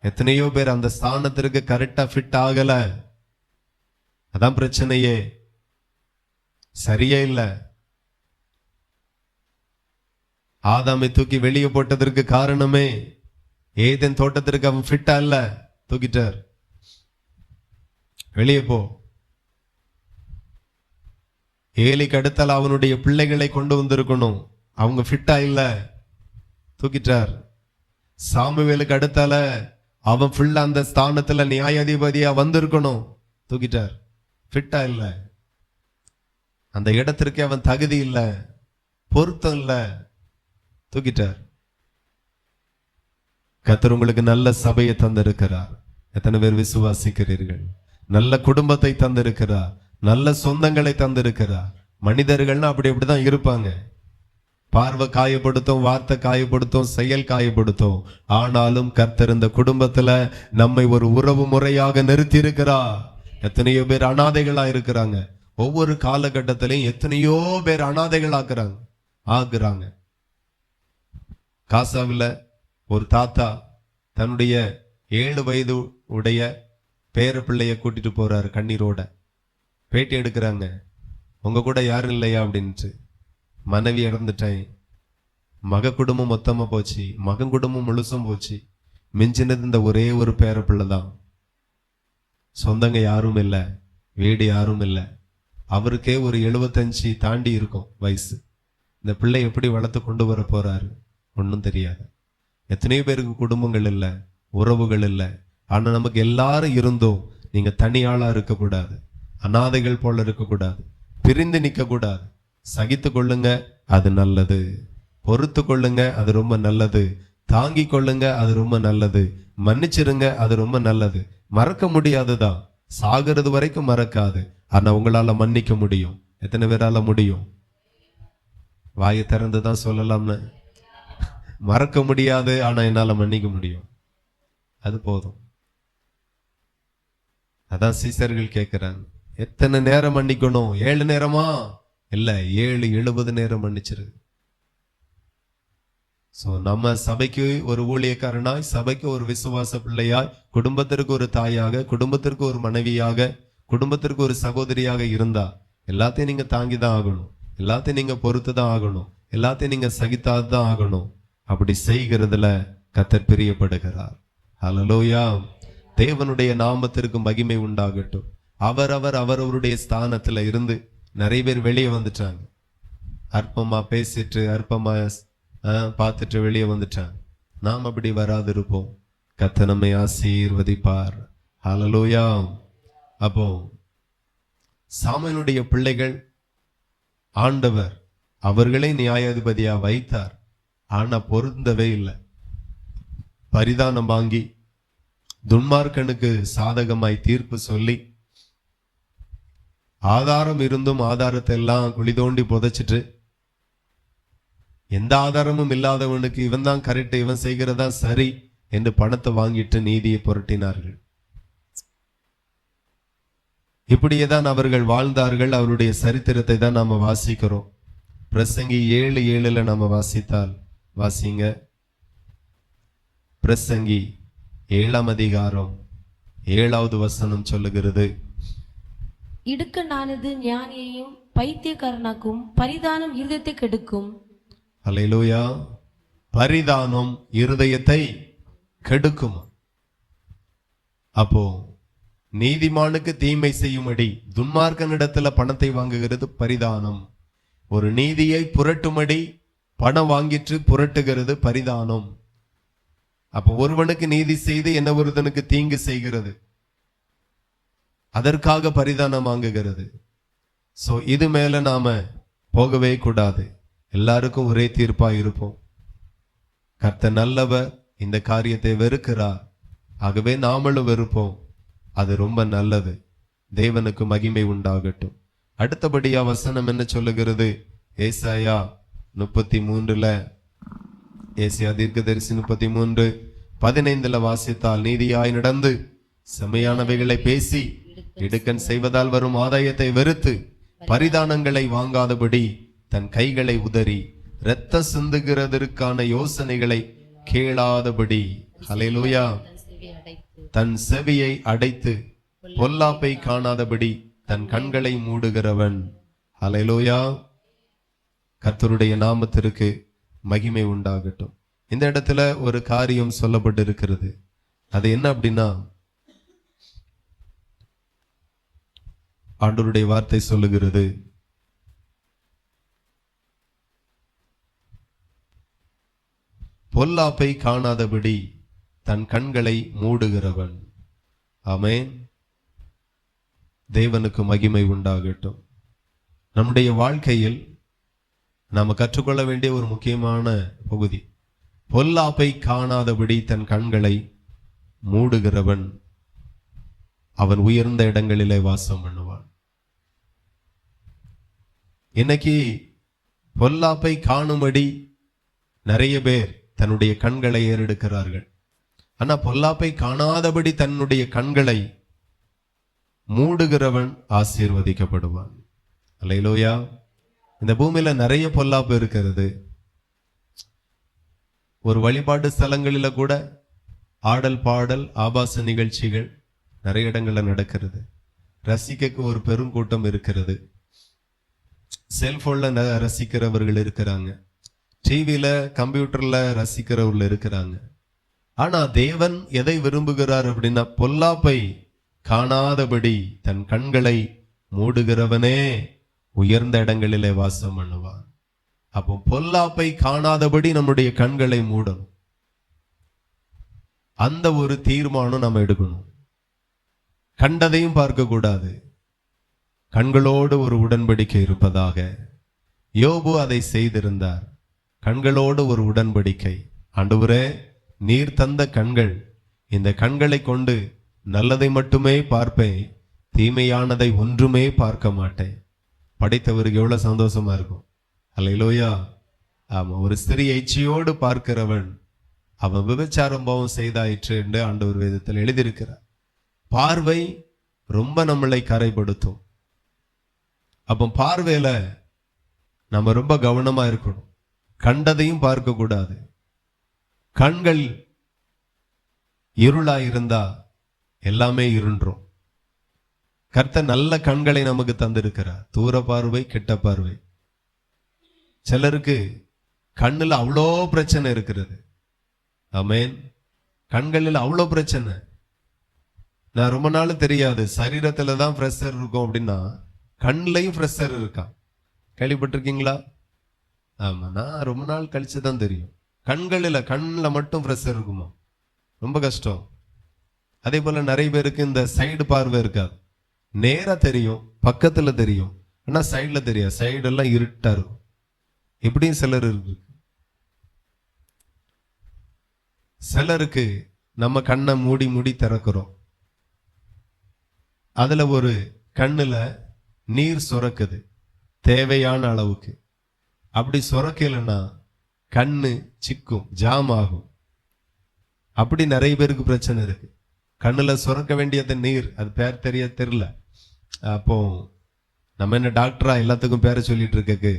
எத்தனையோ பேர் அந்த ஸ்தானத்திற்கு கரெக்டா ஃபிட் ஆகல. அதான் பிரச்சனையே, சரியே இல்லை. ஆதாமை தூக்கி வெளியே போட்டதற்கு காரணமே ஏதேன் தோட்டத்திற்கு அவன் ஃபிட்டா இல்ல, தூக்கிட்டார். வெளியே போ. ஏலிக்கு அடுத்தால் அவனுடைய பிள்ளைகளை கொண்டு வந்திருக்கணும், அவங்க ஃபிட்டா இல்ல, தூக்கிட்டார். சாமுவேலுக்கு அடுத்தால அவன் ஃபுல்லா அந்த ஸ்தானத்துல நியாயாதிபதியா வந்திருக்கணும், தூக்கிட்டார். ஃபிட்டா இல்ல, அந்த இடத்திற்கு அவன் தகுதி இல்ல, பொருத்தம் இல்ல, தூக்கிட்டார். கர்த்தர் உங்களுக்கு நல்ல சபையை தந்திருக்கிறார். எத்தனை பேர் விசுவாசிக்கிறீர்கள்? நல்ல குடும்பத்தை தந்திருக்கிறார், நல்ல சொந்தங்களை தந்திருக்கிறார். மனிதர்கள்னா அப்படிதான் இருப்பாங்க. பார்வை காயப்படுத்தும், வார்த்தை காயப்படுத்தும், செயல் காயப்படுத்தும். ஆனாலும் கர்த்தர் இந்த குடும்பத்துல நம்மை ஒரு உறவு முறையாக நிறுத்தி இருக்கிறார். எத்தனையோ பேர் அனாதைகளா இருக்கிறாங்க. ஒவ்வொரு காலகட்டத்திலையும் எத்தனையோ பேர் அனாதைகள் ஆகுறாங்க. காசாவில் ஒரு தாத்தா தன்னுடைய 7 வயது உடைய பேர பிள்ளைய கூட்டிட்டு போறாரு. கண்ணீரோட பேட்டி எடுக்கிறாங்க. உங்க கூட யாரும் இல்லையா அப்படின்ட்டு. மனைவி இறந்துட்டேன், மக குடும்பம் மொத்தமா போச்சு, மகன் குடும்பம் முழுசும் போச்சு, மிஞ்சினது இந்த ஒரே ஒரு பேர பிள்ளை தான். சொந்தங்க யாரும் இல்லை, வீடு யாரும் இல்லை. அவருக்கே ஒரு 75 தாண்டி இருக்கும் வயசு. இந்த பிள்ளை எப்படி வளர்த்து கொண்டு வர போறாரு ஒன்றும் தெரியாது. எத்தனையோ பேருக்கு குடும்பங்கள் இல்லை, உறவுகள் இல்லை. ஆனா நமக்கு எல்லாரும் இருந்தோம். நீங்க தனியாளா இருக்கக்கூடாது, அனாதைகள் போல இருக்கக்கூடாது, பிரிந்து நிற்க கூடாது. சகித்து கொள்ளுங்க, அது நல்லது. பொறுத்து கொள்ளுங்க, அது ரொம்ப நல்லது. தாங்கி கொள்ளுங்க, அது ரொம்ப நல்லது. மன்னிச்சிருங்க, அது ரொம்ப நல்லது. மறக்க முடியாதுதான், சாகிறது வரைக்கும் மறக்காது. ஆனா உங்களால மன்னிக்க முடியும். எத்தனை பேரால முடியும்? வாயை திறந்துதான் சொல்லலாம்னு. மறக்க முடியாது, ஆனா என்னால மன்னிக்க முடியும், அது போதும். அதான் சீசர்கள் கேட்கிறாங்க, எத்தனை நேரம் மன்னிக்கணும்? 7 நேரமா? இல்ல, 7 நேரம் மன்னிச்சிரு. சோ நம்ம சபைக்கு ஒரு ஊழியக்காரனாய், சபைக்கு ஒரு விசுவாச பிள்ளையாய், குடும்பத்திற்கு ஒரு தாயாக, குடும்பத்திற்கு ஒரு மனைவியாக, குடும்பத்திற்கு ஒரு சகோதரியாக இருந்தா எல்லாத்தையும் நீங்க தாங்கி தான் ஆகணும், எல்லாத்தையும் நீங்க பொறுத்து தான் ஆகணும், எல்லாத்தையும் நீங்க சகித்தாதான் ஆகணும். அப்படி செய்கிறதுல கர்த்தர் பிரியப்படுகிறார். ஹல்லேலூயா. தேவனுடைய நாமத்திற்கு மகிமை உண்டாகட்டும். அவரவருடைய ஸ்தானத்துல இருந்து நிறைய பேர் வெளியே வந்துட்டாங்க. அற்பமா பேசிட்டு, அற்பமா பார்த்துட்டு வெளியே வந்துட்டாங்க. நாம் அப்படி வராது இருப்போம். கர்த்தர் நம்மை ஆசீர்வதிப்பார். ஹல்லேலூயா. அப்போ சாமுவேலுடைய பிள்ளைகள் ஆண்டவர் அவர்களை நியாயாதிபதியா வைத்தார். ஆனா பொருந்தவே இல்லை. பரிதானம் வாங்கி துன்மார்க்கனுக்கு சாதகமாய் தீர்ப்பு சொல்லி, ஆதாரம் இருந்தும் ஆதாரத்தை எல்லாம் குழி தோண்டி புதைச்சிட்டு, எந்த ஆதாரமும் இல்லாதவனுக்கு இவன் தான் கரெக்ட், இவன் செய்கிறதா சரி என்று பணத்தை வாங்கிட்டு நீதியை புரட்டினார்கள். இப்படியேதான் அவர்கள் வாழ்ந்தார்கள். அவருடைய சரித்திரத்தை தான் நாம வாசிக்கிறோம். பிரசங்கி 7:7 நாம வாசித்தால், வாசிங்க. பிரசங்கி 7ஆம் அதிகாரம் 7வது வசனம் சொல்லுகிறது, இடுக்கணானது ஞானியையும் பைத்தியக்காரனாக்கும், பரிதானம் இருதயத்தை கெடுக்கும். அல்லேலூயா. பரிதானம் இருதயத்தை கெடுக்கும். அப்போ நீதிமானுக்கு தீமை செய்யும்படி துன்மார்க்கனிடத்துல பணத்தை வாங்குகிறது பரிதானம். ஒரு நீதியை புரட்டும்படி பணம் வாங்கிட்டு புரட்டுகிறது பரிதானம். அப்போ ஒருவனுக்கு நீதி செய்து என்ன ஒருவனுக்கு தீங்கு செய்கிறது, அதற்காக பரிதானம் வாங்குகிறது. சோ இது மேல நாம போகவே கூடாது. எல்லாருக்கும் ஒரே தீர்ப்பா இருப்போம். கர்த்தர் நல்லவர், இந்த காரியத்தை வெறுக்கிறார், ஆகவே நாமளும் வெறுப்போம். அது ரொம்ப நல்லது. தேவனுக்கு மகிமை உண்டாகட்டும். அடுத்தபடியா வசனம் என்ன சொல்லுகிறது? ஏசாயா 33, ஏசாயா தீர்க்கதரிசி 33:15 வாசித்தால், நீதியாய் நடந்து செம்மையானவைகளை பேசி இடுக்கண் செய்வதால் வரும் ஆதாயத்தை வெறுத்து பரிதானங்களை வாங்காதபடி தன் கைகளை உதறி இரத்த சிந்துகிறதற்கான யோசனைகளை கேளாதபடி, ஹல்லேலூயா, தன் செவியை அடைத்து பொல்லாப்பை காணாதபடி தன் கண்களை மூடுகிறவன். ஹல்லேலூயா. கர்த்தருடைய நாமத்திற்கு மகிமை உண்டாகட்டும். இந்த இடத்துல ஒரு காரியம் சொல்லப்பட்டு இருக்கிறது. அது என்ன அப்படின்னா, ஆண்டவருடைய வார்த்தை சொல்லுகிறது, பொல்லாப்பை காணாதபடி தன் கண்களை மூடுகிறவன். ஆமென். தேவனுக்கு மகிமை உண்டாகட்டும். நம்முடைய வாழ்க்கையில் நாம கற்றுக்கொள்ள வேண்டிய ஒரு முக்கியமான பகுதி, பொல்லாப்பை காணாதபடி தன் கண்களை மூடுகிறவன் அவன் உயர்ந்த இடங்களிலே வாசம் பண்ணுவான். இன்னைக்கு பொல்லாப்பை காணும்படி நிறைய பேர் தன்னுடைய கண்களை ஏறெடுக்கிறார்கள். ஆனா பொல்லாப்பை காணாதபடி தன்னுடைய கண்களை மூடுகிறவன் ஆசீர்வதிக்கப்படுவான். அல்லேலூயா. இந்த பூமியில நிறைய பொல்லாப்பு இருக்கிறது. ஒரு வழிபாட்டு ஸ்தலங்களில கூட ஆடல் பாடல் ஆபாச நிகழ்ச்சிகள் நிறைய இடங்கள்ல நடக்கிறது. ரசிக்க ஒரு பெருங்கூட்டம் இருக்கிறது. செல்போன்ல ரசிக்கிறவர்கள் இருக்கிறாங்க, டிவில கம்ப்யூட்டர்ல ரசிக்கிறவர்கள் இருக்கிறாங்க. ஆனா தேவன் எதை விரும்புகிறார் அப்படின்னா, பொல்லாப்பை காணாதபடி தன் கண்களை மூடுகிறவனே உயர்ந்த இடங்களிலே வாசம் பண்ணுவான். அப்போ பொல்லாப்பை காணாதபடி நம்முடைய கண்களை மூடணும். அந்த ஒரு தீர்மானம் நம்ம எடுக்கணும். கண்டதையும் பார்க்க கூடாது. கண்களோடு ஒரு உடன்படிக்கை இருப்பதாக. யோபு அதை செய்திருந்தார். கண்களோடு ஒரு உடன்படிக்கை. ஆண்டவரே, நீர் தந்த கண்கள், இந்த கண்களை கொண்டு நல்லதை மட்டுமே பார்ப்பேன், தீமையானதை ஒன்றுமே பார்க்க மாட்டேன். படைத்தவருக்கு எவ்வளவு சந்தோஷமா இருக்கும். அல்லேலூயா. ஆமா, ஒரு ஸ்திரியை இச்சையோடு பார்க்கிறவன் அவன் விபச்சாரம் பாவம் செய்தாயிற்று என்று ஆண்டவர் வேதத்தில் எழுதியிருக்கிறார். பார்வை ரொம்ப நம்மளை கரைப்படுத்தும். அப்போ பார்வையில நம்ம ரொம்ப கவனமா இருக்கணும். கண்டதையும் பார்க்க கூடாது. கண்கள் இருளா இருந்தா எல்லாமே இருண்டும். கர்த்தர் நல்ல கண்களை நமக்கு தந்திருக்கிறார். தூர பார்வை, கிட்ட பார்வை. சிலருக்கு கண்ணுல அவ்வளோ பிரச்சனை இருக்கிறது. ஆமென். கண்களில் அவ்வளோ பிரச்சனை. நான் ரொம்ப நாள் தெரியாது, சரீரத்துல தான் பிரஷர் இருக்கும் அப்படின்னா கண்ணுலையும் பிரஷர் இருக்கா, கேள்விப்பட்டிருக்கீங்களா? ஆமா, நான் ரொம்ப நாள் கழிச்சு தான் தெரியும். கண்ணில் மட்டும் பிரஷர் இருக்குமா, ரொம்ப கஷ்டம். அதே போல நிறைய பேருக்கு இந்த சைடு பார்வை இருக்காது. நேரா தெரியும், பக்கத்துல தெரியும், ஆனா சைடுல தெரியாது. சைடெல்லாம் இருட்டா இருக்கும். இப்படியும் சிலர் இருக்கு. சிலருக்கு நம்ம கண்ணை மூடி மூடி திறக்கிறோம், அதுல ஒரு கண்ணுல நீர் சுரக்குது தேவையான அளவுக்கு. அப்படி சுரக்கலைன்னா கண்ணு சிக்கும், ஜாம் ஆகும். அப்படி நிறைய பேருக்கு பிரச்சனை இருக்கு. கண்ணுல சுரக்க வேண்டியது நீர், அது பேர் தெரியல. அப்போ நம்ம என்ன டாக்டரா எல்லாத்துக்கும் பேரை சொல்லிட்டு இருக்கக்கு?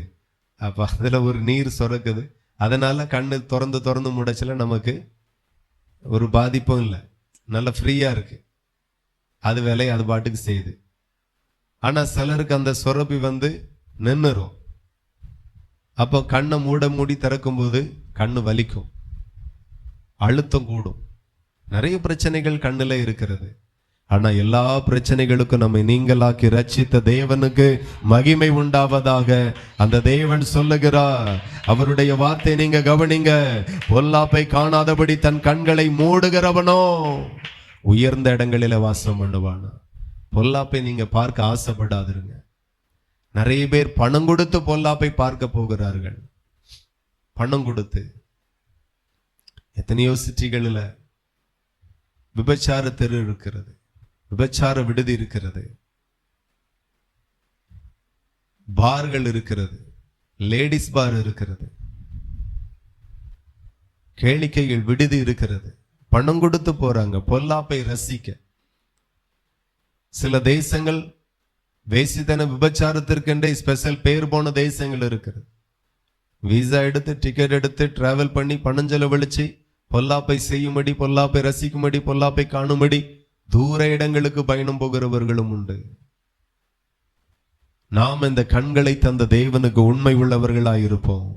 அப்ப அதுல ஒரு நீர் சுரக்குது. அதனால கண்ணு திறந்து திறந்து முடைச்சல நமக்கு ஒரு பாதிப்பும் இல்லை, நல்ல ஃப்ரீயா இருக்கு. அது வேலையை அது பாட்டுக்கு செய்யுது. ஆனா சிலருக்கு அந்த சுரப்பி நின்னுரும். அப்போ கண்ணை மூடி திறக்கும் போது கண்ணு வலிக்கும், அழுத்தம் கூடும். நிறைய பிரச்சனைகள் கண்ணுல இருக்கிறது. ஆனா எல்லா பிரச்சனைகளுக்கும் நம்மை நீங்களாக்கி ரட்சித்த தேவனுக்கு மகிமை உண்டாவதாக. அந்த தேவன் சொல்லுகிறார், அவருடைய வார்த்தை நீங்க கவனிங்க. பொல்லாப்பை காணாதபடி தன் கண்களை மூடுகிறவனோ உயர்ந்த இடங்களில வாசம் பண்ணுவானா. பொல்லாப்பை நீங்க பார்க்க ஆசைப்படாதிருங்க. நிறைய பேர் பணம் கொடுத்து பொல்லாப்பை பார்க்க போகிறார்கள். பணம் கொடுத்து எத்தனையோ சிட்டிகளில் விபச்சார தெரு இருக்கிறது, விபச்சார விடுதி இருக்கிறது, பார்கள் இருக்கிறது, லேடிஸ் பார் இருக்கிறது, கேளிக்கைகள் விடுதி இருக்கிறது. பணம் கொடுத்து போறாங்க பொல்லாப்பை ரசிக்க. சில தேசங்கள் வேசித்தன விபச்சாரத்திற்கென்றே ஸ்பெஷல் பேர் போன தேசங்கள் இருக்கிறது. விசா எடுத்து டிக்கெட் எடுத்து டிராவல் பண்ணி பணம் செலவழிச்சு பொல்லாப்பை செய்யும்படி, பொல்லாப்பை ரசிக்கும்படி, பொல்லாப்பை காணும்படி தூர இடங்களுக்கு பயணம் போகிறவர்களும் உண்டு. நாம் இந்த கண்களை தந்த தேவனுக்கு உண்மை உள்ளவர்களாயிருப்போம்.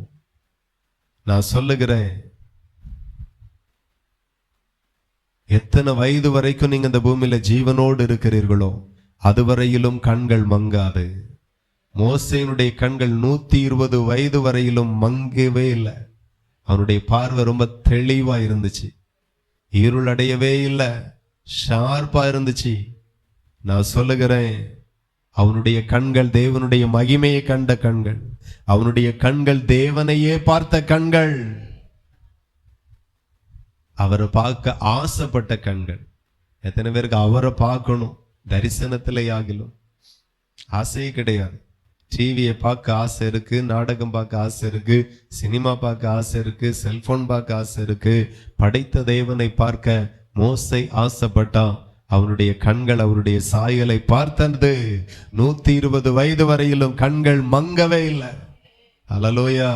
நான் சொல்லுகிறேன், எத்தனை வயது வரைக்கும் நீங்க இந்த பூமியில ஜீவனோடு இருக்கிறீர்களோ அதுவரையிலும் கண்கள் மங்காது. மோசேனுடைய கண்கள் 120 வயது வரையிலும் மங்கவே இல்லை. அவனுடைய பார்வை ரொம்ப தெளிவா இருந்துச்சு, இருள் அடையவே இல்லை, ஷார்ப்பா இருந்துச்சு. நான் சொல்லுகிறேன், அவனுடைய கண்கள் தேவனுடைய மகிமையை கண்ட கண்கள், அவனுடைய கண்கள் தேவனையே பார்த்த கண்கள், அவரை பார்க்க ஆசைப்பட்ட கண்கள். எத்தனை பேருக்கு அவரை பார்க்கணும் தரிசனத்திலே ஆகிலும் ஆசையே கிடையாது. டிவியை பார்க்க ஆசை இருக்கு, நாடகம் பார்க்க ஆசை இருக்கு, சினிமா பார்க்க ஆசை இருக்கு, செல்போன் பார்க்க ஆசை இருக்கு. படைத்த தேவனை பார்க்க மோசே ஆசைப்பட்டான். அவருடைய கண்கள் அவருடைய சாயலை பார்த்தது. 120 வயது வரையிலும் கண்கள் மங்கவே இல்லை. அல்லேலூயா.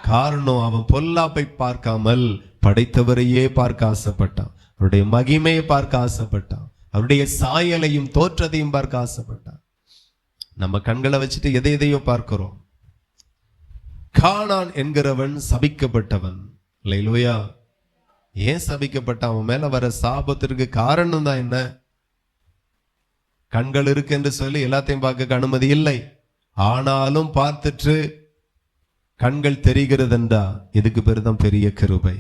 காரணம், அவன் பொல்லாப்பை பார்க்காமல் படைத்தவரையே பார்க்க ஆசைப்பட்டான், அவருடைய மகிமையை பார்க்க ஆசைப்பட்டான், அவருடைய சாயலையும் தோற்றத்தையும் பார்க்க ஆசைப்பட்டான். நம்ம கண்களை வச்சுட்டு எதையோ பார்க்கிறோம். கானான் என்கிறவன் சபிக்கப்பட்டவன். அல்லேலூயா. ஏன் சபிக்கப்பட்டான்? அவன் மேல வர சாபத்திற்கு காரணம் தான் என்ன? கண்கள் இருக்கு என்று சொல்லி எல்லாத்தையும் பார்க்க அனுமதி இல்லை. ஆனாலும் பார்த்துட்டு கண்கள் தெரிகிறதுண்டா, இதுக்கு பேரு தான் பெரிய கிருபை.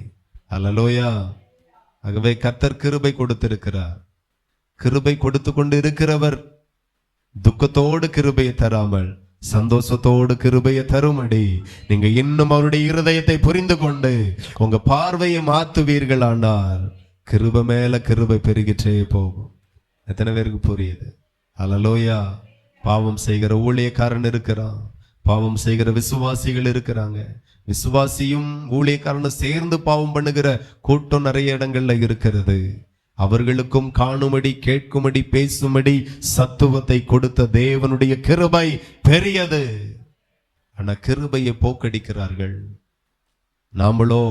அல்லேலூயா. ஆகவே கர்த்தர் கிருபை கொடுத்திருக்கிறார். கிருபை கொடுத்து கொண்டு இருக்கிறவர் துக்கத்தோடு கிருபையை தராமல் சந்தோஷத்தோடு கிருபையை தரும்படி நீங்க இன்னும் அவருடைய இருதயத்தை புரிந்து கொண்டு உங்க பார்வையை மாத்துவீர்கள். ஆனால் கிருபை மேல கிருபை பெருகிட்டே போகும். எத்தனை பேருக்கு புரியுது? அல்லேலூயா. பாவம் செய்கிற ஊழியக்காரன் இருக்கிறான், பாவம் செய்கிற விசுவாசிகள் இருக்கிறாங்க, விசுவாசியும் ஊழியக்காரனும் சேர்ந்து பாவம் பண்ணுகிற கூட்டம் நிறைய இடங்கள்ல இருக்கிறது. அவர்களுக்கும் காணும்படி கேட்கும்படி பேசும்படி சத்துவத்தை கொடுத்த தேவனுடைய கிருபை பெரியது. ஆனா கிருபையை போக்கடிக்கிறார்கள். நாமளோ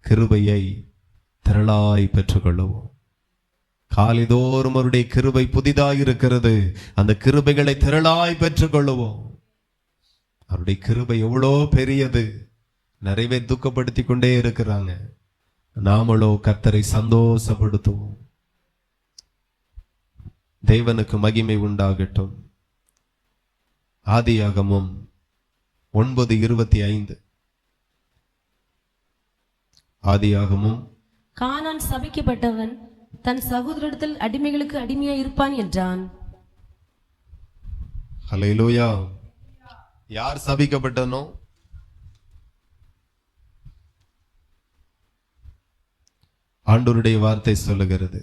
கிருபையை திரளாய் பெற்றுக்கொள்ளுவோம். காலைதோறும் அவருடைய கிருபை புதிதாக இருக்கிறது. அந்த கிருபைகளை திரளாய் பெற்றுக்கொள்ளுவோம். அவருடைய கிருபை எவ்வளோ பெரியது. நிறைவே துக்கப்படுத்தி கொண்டே இருக்கிறாங்க. நாமளோ கர்த்தரை சந்தோஷப்படுத்துவோம். தேவனுக்கு மகிமை உண்டாகட்டும். ஆதியாகமம் 9:25. ஆதியாகமம், கானான் சபிக்கப்பட்டவன் தன் சகோதரத்தில் அடிமைகளுக்கு அடிமையாய் இருப்பான் என்றான். ஹல்லேலூயா. யார் சபிக்கப்பட்டனோ? ஆண்டவருடைய வார்த்தை சொல்லுகிறது,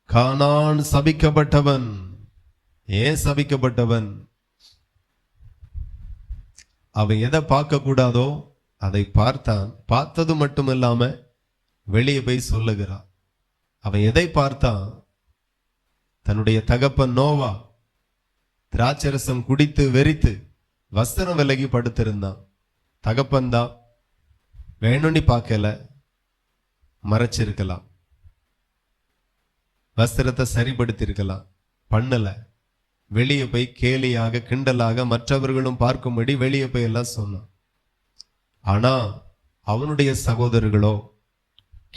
கானான் சபிக்கப்பட்டவன். ஏன் சபிக்கப்பட்டவன்? அவன் எதை பார்க்க கூடாதோ அதை பார்த்தான். பார்த்தது மட்டுமில்லாம வெளியே போய் சொல்லுகிறான். அவன் எதை பார்த்தான்? தன்னுடைய தகப்பன் நோவா திராட்சரசம் குடித்து வெறித்து வஸ்திரம் விலகி படுத்திருந்தான். தகப்பன் தான் வேணும்னு பார்க்கல, மறைச்சிருக்கலாம், வஸ்திரத்தை சரிப்படுத்தி இருக்கலாம், பண்ணல. வெளியே போய் கேலியாக கிண்டலாக மற்றவர்களும் பார்க்கும்படி வெளியே போய் எல்லாம் சொன்னான். ஆனா அவனுடைய சகோதரர்களோ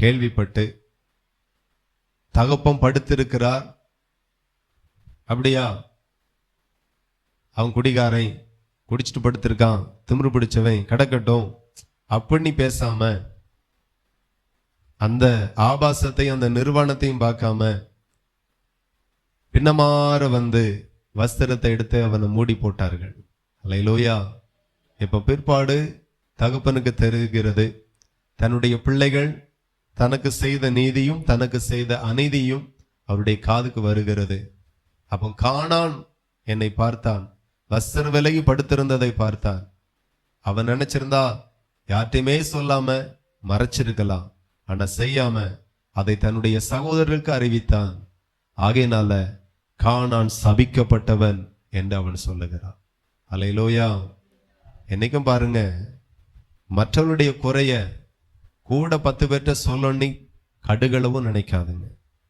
கேள்விப்பட்டு, தகப்பன் படுத்திருக்கிறார், அப்படியா, அவன் குடிகாரை, குடிச்சிட்டு படுத்திருக்கான், திமிரு பிடிச்சவன், கிடக்கட்டும் அப்படின்னு பேசாம, அந்த ஆபாசத்தையும் அந்த நிர்வாணத்தையும் பார்க்காம பின்னமாற வந்து வஸ்திரத்தை எடுத்து அவனை மூடி போட்டார்கள். அல்லேலூயா. இப்ப பிற்பாடு தகப்பனுக்கு தெரிகிறது, தன்னுடைய பிள்ளைகள் தனக்கு செய்த நீதியும் தனக்கு செய்த அநீதியும் அவருடைய காதுக்கு வருகிறது. அப்போ கானான் என்னை பார்த்தான், வஸ்திரம் விலகி படுத்திருந்ததை பார்த்தான். அவன் நினைச்சிருந்தா யார்ட்டையுமே சொல்லாம மறைச்சிருக்கலாம். ஆனா செய்யாம அதை தன்னுடைய சகோதரருக்கு அறிவித்தான். ஆகையினால கானான் சபிக்கப்பட்டவன் என்று அவன் சொல்லுகிறான். அல்லேலூயா. என்னைக்கும் பாருங்க, மற்றவருடைய குறைய கூட 10 பேர்ட்ட சொல்லணும் கடுகளவும் நினைக்காதுங்க.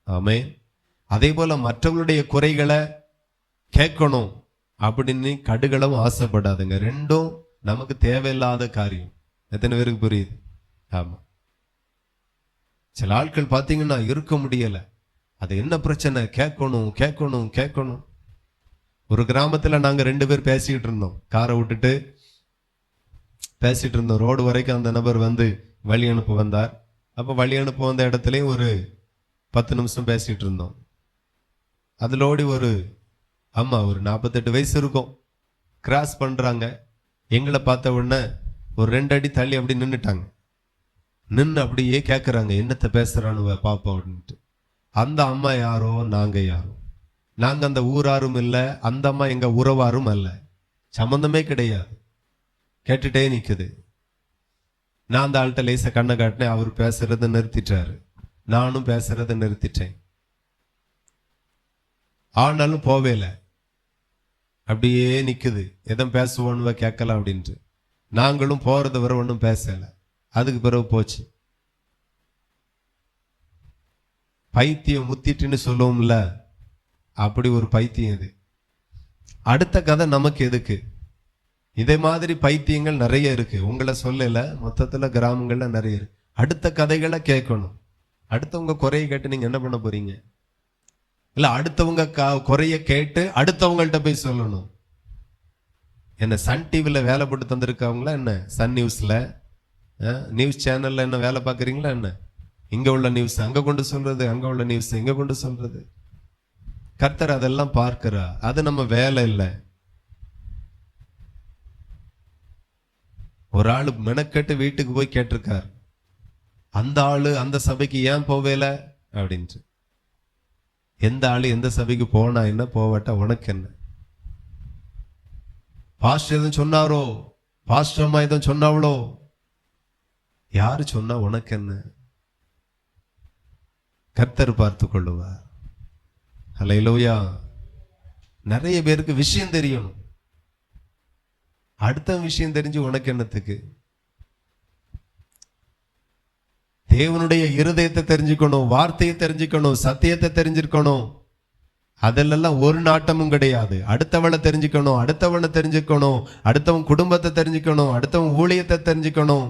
ஆமென். அதே போல மற்றவர்களுடைய குறைகளை கேட்கணும் அப்படின்னு கடுகளவும் ஆசைப்படாதுங்க. ரெண்டும் நமக்கு தேவையில்லாத காரியம். எத்தனை பேருக்கு புரியுது? ஆமா. சில ஆட்கள் பார்த்தீங்கன்னா இருக்க முடியல. அது என்ன பிரச்சனை? கேட்கணும் கேட்கணும் கேட்கணும். ஒரு கிராமத்துல நாங்க 2 பேர் பேசிக்கிட்டு இருந்தோம். காரை விட்டுட்டு பேசிட்டு இருந்தோம். ரோடு வரைக்கும் அந்த நபர் வந்து வழி அனுப்ப வந்தார். அப்ப வழி அனுப்ப வந்த இடத்துல ஒரு 10 நிமிஷம் பேசிட்டு இருந்தோம். அதுலோடி ஒரு அம்மா, ஒரு 48 வயசு இருக்கும், கிராஸ் பண்றாங்க. எங்களை பார்த்த உடனே ஒரு 2 அடி தள்ளி அப்படி நின்றுட்டாங்க. நின்று அப்படியே கேட்குறாங்க, என்னத்தை பேசுறான்னு பாப்பா அப்படின்ட்டு. அந்த அம்மா யாரோ, நாங்க யாரோ. நாங்க அந்த ஊராரும் இல்லை, அந்த அம்மா எங்க உறவாரும் அல்ல, சம்பந்தமே கிடையாது. கேட்டுட்டே நிக்குது. நான் அந்த ஆள்கிட்ட லேச கண்ணை காட்டினேன். அவர் பேசுறதை நிறுத்திட்டாரு, நானும் பேசுறதை நிறுத்திட்டேன். ஆனாலும் போவேல, அப்படியே நிக்குது. எதுவும் பேசுவோன்னு கேட்கலாம் அப்படின்ட்டு. நாங்களும் போறது வர ஒன்றும் பேசல. அதுக்கு பிறகு போச்சு. பைத்தியம் முத்திட்டுன்னு சொல்லுவோம்ல, அப்படி ஒரு பைத்தியம் இது. அடுத்த கதை நமக்கு எதுக்கு? இதே மாதிரி பைத்தியங்கள் நிறைய இருக்கு. உங்களை சொல்லல, மொத்தத்துல கிராமங்கள்ல நிறைய இருக்கு. அடுத்த கதைகளை கேட்கணும். அடுத்தவங்க குறைய கேட்டு நீங்க என்ன பண்ண போறீங்க? இல்ல, அடுத்தவங்க குறைய கேட்டு அடுத்தவங்கள்ட்ட போய் சொல்லணும். என்ன சன் டிவில வேலை போட்டு தந்திருக்காங்களா என்ன? சன் நியூஸ்ல, நியூஸ் சேனல்ல என்ன வேலை பார்க்குறீங்களா என்ன? இங்க உள்ள நியூஸ் அங்க கொண்டு சொல்றது, அங்க உள்ள நியூஸ் இங்க கொண்டு சொல்றது. கர்த்தர் அதெல்லாம் பார்க்கிறார். அது நம்ம வேலை இல்லை. ஒரு ஆளு மெனக்கெட்டு வீட்டுக்கு போய் கேட்டிருக்கார், அந்த ஆளு அந்த சபைக்கு ஏன் போவேல அப்படின்ட்டு. எந்த ஆளு எந்த சபைக்கு போனா என்ன, போவாட்டா உனக்கு என்ன? பாஸ்டர் எதுவும் சொன்னாரோ, பாஸ்டர் அம்மா எதுவும் சொன்னாவளோ, யாரு சொன்னா உனக்கு என்ன? கர்த்தர் பார்த்து கொள்ளுவார். ஹல்லேலூயா. நிறைய பேருக்கு விஷயம் தெரியணும், அடுத்த விஷயம் தெரிஞ்சு உனக்கு என்னத்துக்கு? தேவனுடைய இருதயத்தை தெரிஞ்சுக்கணும், வார்த்தையை தெரிஞ்சுக்கணும், சத்தியத்தை தெரிஞ்சிருக்கணும். அதெல்லாம் ஒரு நாட்டமும் கிடையாது. அடுத்தவளை தெரிஞ்சுக்கணும், அடுத்தவனை தெரிஞ்சுக்கணும், அடுத்தவன் குடும்பத்தை தெரிஞ்சுக்கணும், அடுத்தவன் ஊழியத்தை தெரிஞ்சுக்கணும்.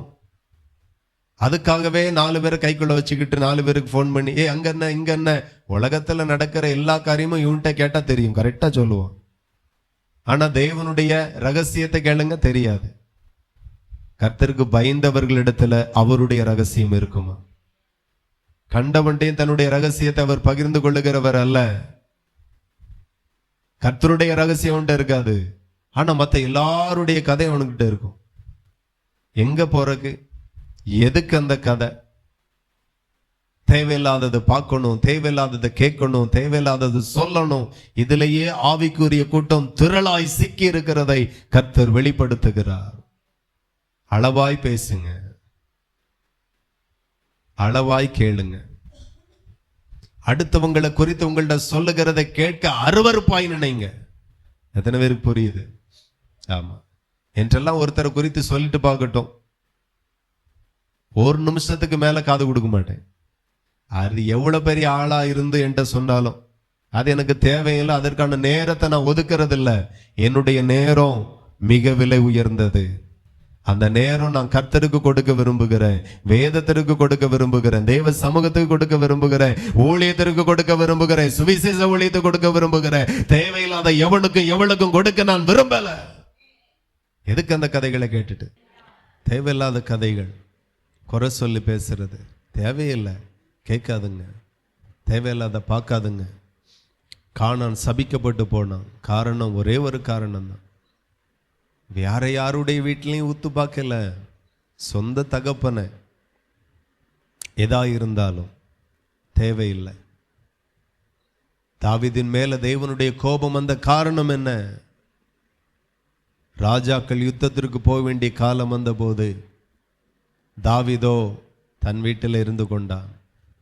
அதுக்காகவே 4 பேரை கைக்குள்ள வச்சுக்கிட்டு 4 பேருக்கு ஃபோன் பண்ணி அங்க என்ன இங்க என்ன, உலகத்துல நடக்கிற எல்லா காரியமும் இவன்கிட்ட கேட்டா தெரியும், கரெக்டா சொல்லுவான். ஆனா தேவனுடைய ரகசியத்தை கேளுங்க, தெரியாது. கர்த்தருக்கு பயந்தவர்களிடத்துல அவருடைய ரகசியம் இருக்குமா? கண்டவன்டையும் தன்னுடைய ரகசியத்தை அவர் பகிர்ந்து கொள்ளுகிறவர் அல்ல. கர்த்தருடைய ரகசியம் அவன்கிட்ட இருக்காது, ஆனா மத்த எல்லாருடைய கதை அவனுக்கிட்ட இருக்கும். எங்க போறக்கு, எதுக்கு அந்த கதை? தேவையில்லாதது பார்க்கணும், தேவையில்லாததை கேட்கணும், தேவையில்லாதது சொல்லணும். இதிலேயே ஆவிக்குரிய கூட்டம் திரளாய் சிக்கி இருக்கிறதை கர்த்தர் வெளிப்படுத்துகிறார். அளவாய் பேசுங்க, அளவாய் கேளுங்க. அடுத்தவங்களை குறித்து உங்கள்ட்ட சொல்லுகிறதை கேட்க அருவருப்பாய் நினைங்க. எத்தனை பேருக்கு புரியுது? ஆமா. என்றெல்லாம் ஒருத்தரை குறித்து சொல்லிட்டு பார்க்கட்டும், ஒரு நிமிஷத்துக்கு மேல காது கொடுக்க மாட்டேன். அது எவ்வளவு பெரிய ஆளா இருந்து என்கிட்ட சொன்னாலும் அது எனக்கு தேவையில்லை. அதற்கான நேரத்தை நான் ஒதுக்கிறது இல்லை. என்னுடைய நேரம் மிக விலை உயர்ந்தது. அந்த நேரம் நான் கர்த்தருக்கு கொடுக்க விரும்புகிறேன், வேதத்திற்கு கொடுக்க விரும்புகிறேன், தேவ சமூகத்துக்கு கொடுக்க விரும்புகிறேன், ஊழியத்திற்கு கொடுக்க விரும்புகிறேன், சுவிசேஷ ஊழியத்தை கொடுக்க விரும்புகிறேன். தேவையில்லாத எவனுக்கும் கொடுக்க நான் விரும்பல. எதுக்கு அந்த கதைகளை கேட்டுட்டு? தேவையில்லாத கதைகள், குறை சொல்லி பேசுறது தேவையில்லை, கேட்காதுங்க. தேவையில்லாத பார்க்காதுங்க. கானான் சபிக்கப்பட்டு போனான், காரணம் ஒரே ஒரு காரணம் தான். யாருடைய வீட்டிலையும் ஊத்து பார்க்கல, சொந்த தகப்பனை. எதா இருந்தாலும் தேவையில்லை. தாவீதின் மேல தேவனுடைய கோபம் வந்த காரணம் என்ன? ராஜாக்கள் யுத்தத்திற்கு போக வேண்டிய காலம் வந்த போது தாவீதோ தன் வீட்டில் இருந்து கொண்டான்,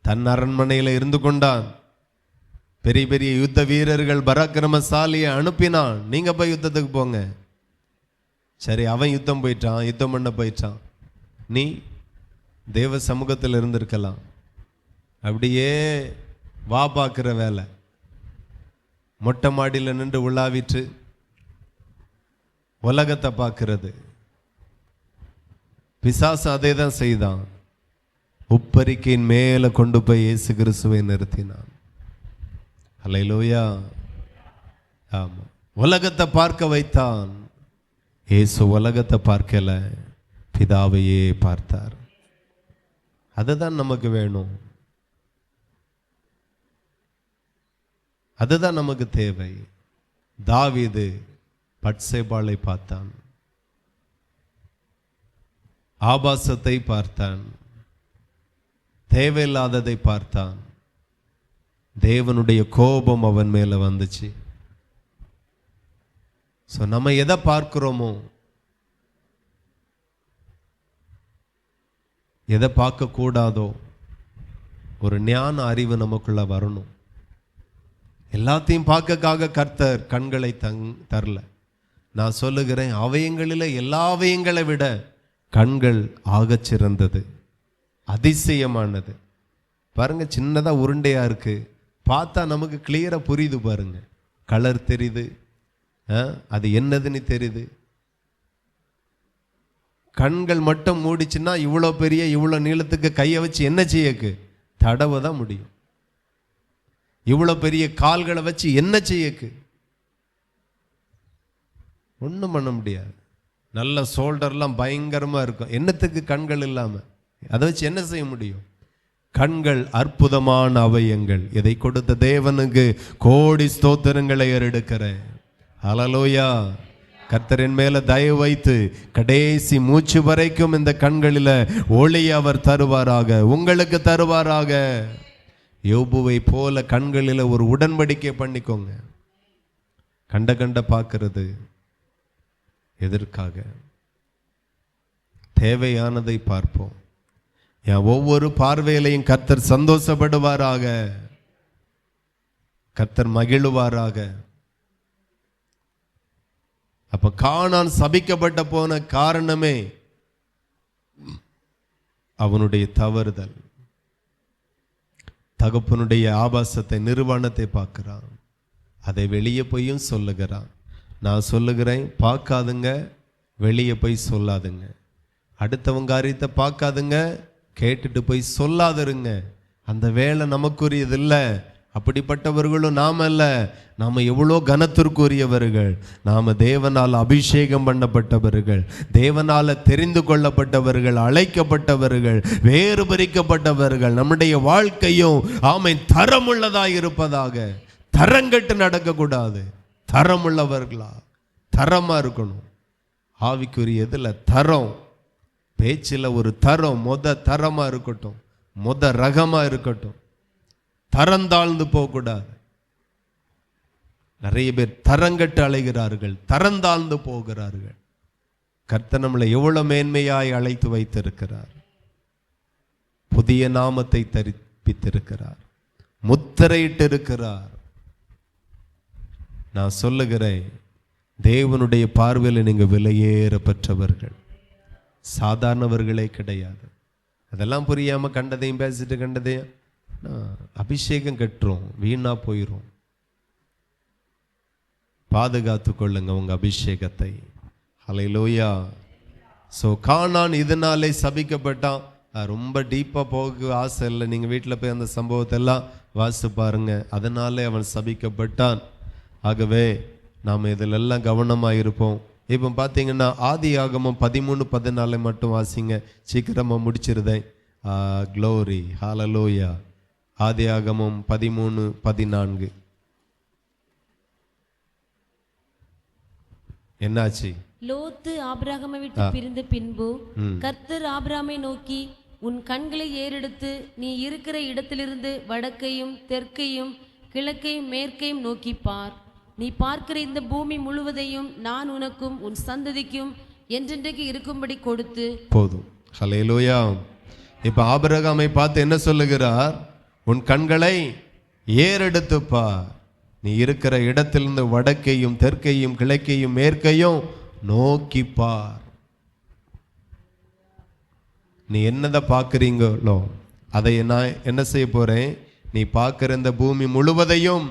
தன் அரண்மனையில் இருந்து கொண்டான். பெரிய பெரிய யுத்த வீரர்கள் பராக்கிரமசாலியை அனுப்பினான், நீங்க போய் யுத்தத்துக்கு போங்க. சரி, அவன் யுத்தம் போயிட்டான், யுத்தம் பண்ண போயிட்டான். நீ தேவ சமூகத்தில் இருந்திருக்கலாம். அப்படியே வா பார்க்கிற வேலை, மொட்டை மாடியில் நின்று உலாவிட்டு உலகத்தை பார்க்கிறது. பிசாசு அதே தான் செய்தான். உப்பரிக்கையின் மேல கொண்டு போய் இயேசு கிறிஸ்துவை நிறுத்தினான். அல்லேலூயா. ஆமா, உலகத்தை பார்க்க வைத்தான். இயேசு உலகத்தை பார்க்கல, பிதாவையே பார்த்தார். அதுதான் நமக்கு வேணும், அதுதான் நமக்கு தேவை. தாவீது பட்சேபாளை பார்த்தான், ஆபாசத்தை பார்த்தான், தேவையில்லாததை பார்த்தான். தேவனுடைய கோபம் அவன் மேல வந்துச்சு. நம்ம எதை பார்க்கிறோமோ, எதை பார்க்க கூடாதோ, ஒரு ஞான அறிவு நமக்குள்ள வரணும். எல்லாத்தையும் பார்க்கக்காக கர்த்தர் கண்களை தரல. நான் சொல்லுகிறேன், அவயங்களில் எல்லா அவயங்களை விட கண்கள் ஆகச் சிறந்தது, அதிசயமானது. பாருங்க, சின்னதா உருண்டையா இருக்கு, பார்த்தா நமக்கு கிளியரா புரியுது. பாருங்க, கலர் தெரியுது, அது என்னதுன்னு தெரியுது. கண்கள் மட்டும் மூடிச்சுன்னா இவ்வளோ பெரிய இவ்வளோ நீளத்துக்கு கையை வச்சு என்ன செய்யக்கு? தடவை தான் முடியும். இவ்வளோ பெரிய கால்களை வச்சு என்ன செய்யக்கு? ஒன்றும் பண்ண முடியாது. நல்ல ஷோல்டர்லாம் பயங்கரமாக இருக்கும், என்னத்துக்கு? கண்கள் இல்லாமல் அதை வச்சு என்ன செய்ய முடியும்? கண்கள் அற்புதமான அவயங்கள். இதை கொடுத்த தேவனுக்கு கோடி ஸ்தோத்திரங்களை ஏறெடுக்கிறேன். ஹல்லேலூயா. கர்த்தரின் மேல தயவு வைத்து கடைசி மூச்சு வரைக்கும் இந்த கண்களில் ஒளி அவர் தருவாராக, உங்களுக்கு தருவாராக. யோபுவை போல கண்களில் ஒரு உடன்படிக்கை பண்ணிக்கோங்க. கண்ட பார்க்கிறது எதற்காக? தேவையானதை பார்ப்போம், என் ஒவ்வொரு பார்வையிலையும் கர்த்தர் சந்தோஷப்படுவாராக, கர்த்தர் மகிழுவாராக. அப்ப கானான் சபிக்கப்பட்ட போன காரணமே அவனுடைய தவறுதல். தகப்பனுடைய ஆபாசத்தை, நிர்வாணத்தை பார்க்கிறான். அதை வெளியே போயும் சொல்லுகிறான். நான் சொல்லுகிறேன், பார்க்காதுங்க, வெளியே போய் சொல்லாதுங்க. அடுத்தவங்க காரியத்தை பார்க்காதுங்க, கேட்டுட்டு போய் சொல்லாதருங்க. அந்த வேலை நமக்குரியது இல்லை. அப்படிப்பட்டவர்களும் நாம் அல்ல. நாம் எவ்வளோ கனத்திற்குரியவர்கள். நாம் தேவனால் அபிஷேகம் பண்ணப்பட்டவர்கள், தேவனால் தெரிந்து கொள்ளப்பட்டவர்கள், அழைக்கப்பட்டவர்கள், வேறு பிரிக்கப்பட்டவர்கள். நம்முடைய வாழ்க்கையும் ஆமென் தரமுள்ளதாக இருப்பதாக. தரங்கட்டு நடக்கக்கூடாது. தரமுள்ளவர்களா, தரமா இருக்கணும். ஆவிக்குரியதுல தரம், பேச்சில் ஒரு தரம், தரமா இருக்கட்டும், ரகமா இருக்கட்டும். தரந்தாழ்ந்து போகக்கூடாது. நிறைய பேர் தரங்கட்டு அலைகிறார்கள், தரந்தாழ்ந்து போகிறார்கள். கர்த்தர் நம்மளை எவ்வளவு மேன்மையாய் அழைத்து வைத்திருக்கிறார். புதிய நாமத்தை தரிப்பித்திருக்கிறார், முத்திரையிட்டு இருக்கிறார். நான் சொல்லுகிறேன், தேவனுடைய பார்வையில் நீங்க விலையேற பெற்றவர்கள், சாதாரணவர்களே கிடையாது. அதெல்லாம் புரியாம கண்டதையும் பேசிட்டு கண்டதையும் அபிஷேகம் கட்டுறோம், வீணா போயிரும். பாதுகாத்து கொள்ளுங்க உங்க அபிஷேகத்தை. ஹல்லேலூயா. ஸோ கானான் இதனாலே சபிக்கப்பட்டான். ரொம்ப டீப்பா போக ஆசை இல்லை. நீங்க வீட்டில் போய் அந்த சம்பவத்தை எல்லாம் வாசித்து பாருங்க. அதனாலே அவன் சபிக்கப்பட்டான். ஆகவே நாம் இதிலெல்லாம் கவனமாக இருப்போம். இப்போ பார்த்தீங்கன்னா ஆதியாகமம் 13:14 மட்டும் வாசிங்க, சீக்கிரமாக முடிச்சிருதேன். க்ளோரி, ஹல்லேலூயா. ஆதியாகமம் 13:14 என்னாச்சு? லோத்து ஆபிரகாமை விட்டு பிரிந்த பின்பு கர்த்தர் ஆபிரகாமை நோக்கி, உன் கண்களை ஏறெடுத்து நீ இருக்கிற இடத்திலிருந்து வடக்கையும் தெற்கையும் கிழக்கையும் மேற்கையும் நோக்கி பார். நீ பார்க்கிற இந்த பூமி முழுவதையும் நான் உனக்கும் உன் சந்ததிக்கும் என்றென்றைக்கு இருக்கும்படி கொடுத்து. போதும். ஹல்லேலூயா. இப்ப ஆபிரகாமை பார்த்து என்ன சொல்லுகிறார்? உன் கண்களை ஏறெடுத்து பார். நீ இருக்கிற இடத்திலிருந்து வடக்கையும் தெற்கையும் கிழக்கையும் மேற்கையும் நோக்கி பார். நீ என்னதை பார்க்குறீங்களோ அதை நான் என்ன செய்ய போறேன்? நீ பார்க்கிற இந்த பூமி முழுவதையும்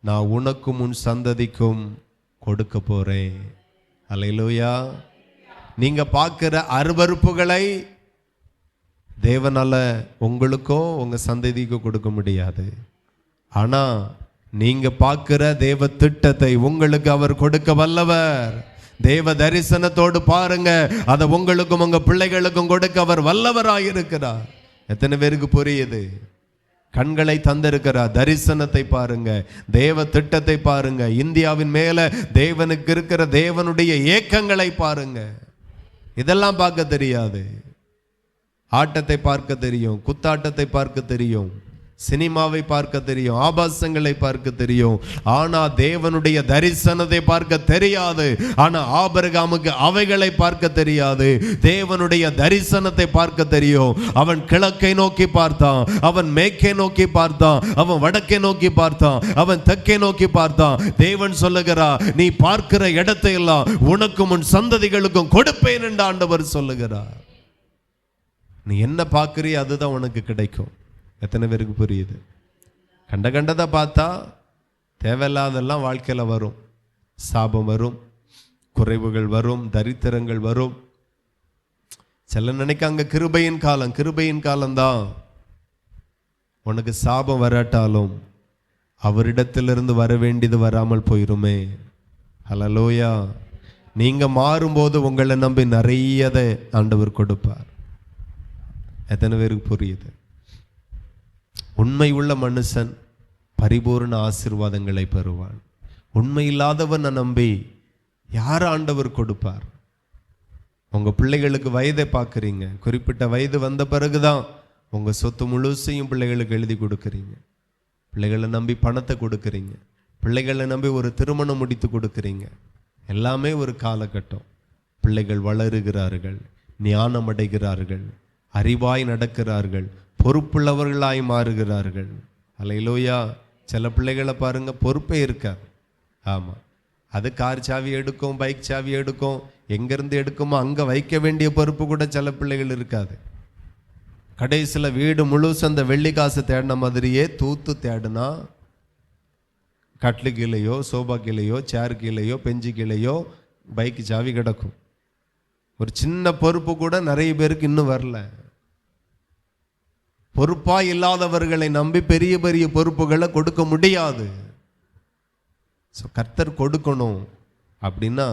நான் உனக்கும் உன் சந்ததிக்கும் கொடுக்க போறேன். அல்லேலூயா. நீங்க பார்க்கிற அருவருப்புகளை தேவனால உங்களுக்கோ உங்க சந்ததிக்கோ கொடுக்க முடியாது. ஆனா நீங்க பார்க்கிற தேவ திட்டத்தை உங்களுக்கு அவர் கொடுக்க வல்லவர். தேவ தரிசனத்தோடு பாருங்க, அதை உங்களுக்கும் உங்க பிள்ளைகளுக்கும் கொடுக்க அவர் வல்லவராயிருக்கிறார். எத்தனை பேருக்கு புரியுது? கண்களை தந்திருக்கிறார். தரிசனத்தை பாருங்க, தேவ திட்டத்தை பாருங்க, இந்தியாவின் மேல தேவனுக்கு இருக்கிற தேவனுடைய ஏக்கங்களை பாருங்க. இதெல்லாம் பார்க்க தெரியாது. ஆட்டத்தை பார்க்க தெரியும், குத்தாட்டத்தை பார்க்க தெரியும், சினிமாவை பார்க்க தெரியும், ஆபாசங்களை பார்க்க தெரியும். ஆனா தேவனுடைய தரிசனத்தை பார்க்க தெரியாது. ஆனா ஆபிரகாமுக்கு அவைகளை பார்க்க தெரியாது, தேவனுடைய தரிசனத்தை பார்க்க தெரியும். அவன் கிழக்கை நோக்கி பார்த்தான், அவன் மேற்கை நோக்கி பார்த்தான், அவன் வடக்கை நோக்கி பார்த்தான், அவன் தெற்கை நோக்கி பார்த்தான். தேவன் சொல்லுகிறார், நீ பார்க்கிற இடத்தை எல்லாம் உனக்கும் உன் சந்ததிகளுக்கும் கொடுப்பேன் என்று ஆண்டவர் சொல்லுகிறார். நீ என்ன பார்க்கிறியோ அதுதான் உனக்கு கிடைக்கும். எத்தனை பேருக்கு புரியுது? கண்டதை பார்த்தா தேவையில்லாதெல்லாம் வாழ்க்கையில் வரும். சாபம் வரும், குறைவுகள் வரும், தரித்திரங்கள் வரும். சில நினைக்காங்க கிருபையின் காலம், கிருபையின் காலம்தான். உனக்கு சாபம் வராட்டாலும் அவரிடத்திலிருந்து வர வேண்டியது வராமல் போயிருமே. ஹல்லேலூயா. நீங்க மாறும்போது உங்களை நம்பி நிறையதை ஆண்டவர் கொடுப்பார். எத்தனை பேருக்கு புரியுது? உண்மை உள்ள மனுஷன் பரிபூர்ண ஆசீர்வாதங்களை பெறுவான். உண்மை இல்லாதவனை நம்பி யார் ஆண்டவர் கொடுப்பார்? உங்க பிள்ளைகளுக்கு வயதை பார்க்குறீங்க, குறிப்பிட்ட வயது வந்த பிறகுதான் உங்க சொத்து முழுசையும் பிள்ளைகளுக்கு எழுதி கொடுக்குறீங்க. பிள்ளைகளை நம்பி பணத்தை கொடுக்குறீங்க, பிள்ளைகளை நம்பி ஒரு திருமணம் முடித்து கொடுக்குறீங்க. எல்லாமே ஒரு காலகட்டம். பிள்ளைகள் வளருகிறார்கள், ஞானம் அடைகிறார்கள், அறிவாய் நடக்கிறார்கள், பொறுப்புள்ளவர்களாய் மாறுகிறார்கள். அல்லேலூயா. சில பிள்ளைகளை பாருங்க, பொறுப்பே இருக்காது. ஆமாம், அது கார் சாவி எடுக்கும், பைக் சாவி எடுக்கும், எங்கேருந்து எடுக்குமோ அங்கே வைக்க வேண்டிய பொறுப்பு கூட சில பிள்ளைகள் இருக்காது. கடைசியில் வீடு முழுசு அந்த வெள்ளி காசு தேடின மாதிரியே தூத்து தேடினா கட்லு கீழேயோ, சோபா கீழேயோ, சேர் கீழேயோ, பெஞ்சு கீழேயோ பைக்கு சாவி கிடக்கும். ஒரு சின்ன பொறுப்பு கூட நிறைய பேருக்கு இன்னும் வரல. பொறுப்பாய் இல்லாதவர்களை நம்பி பெரிய பெரிய பொறுப்புகளை கொடுக்க முடியாது. ஸோ கர்த்தர் கொடுக்கணும் அப்படின்னா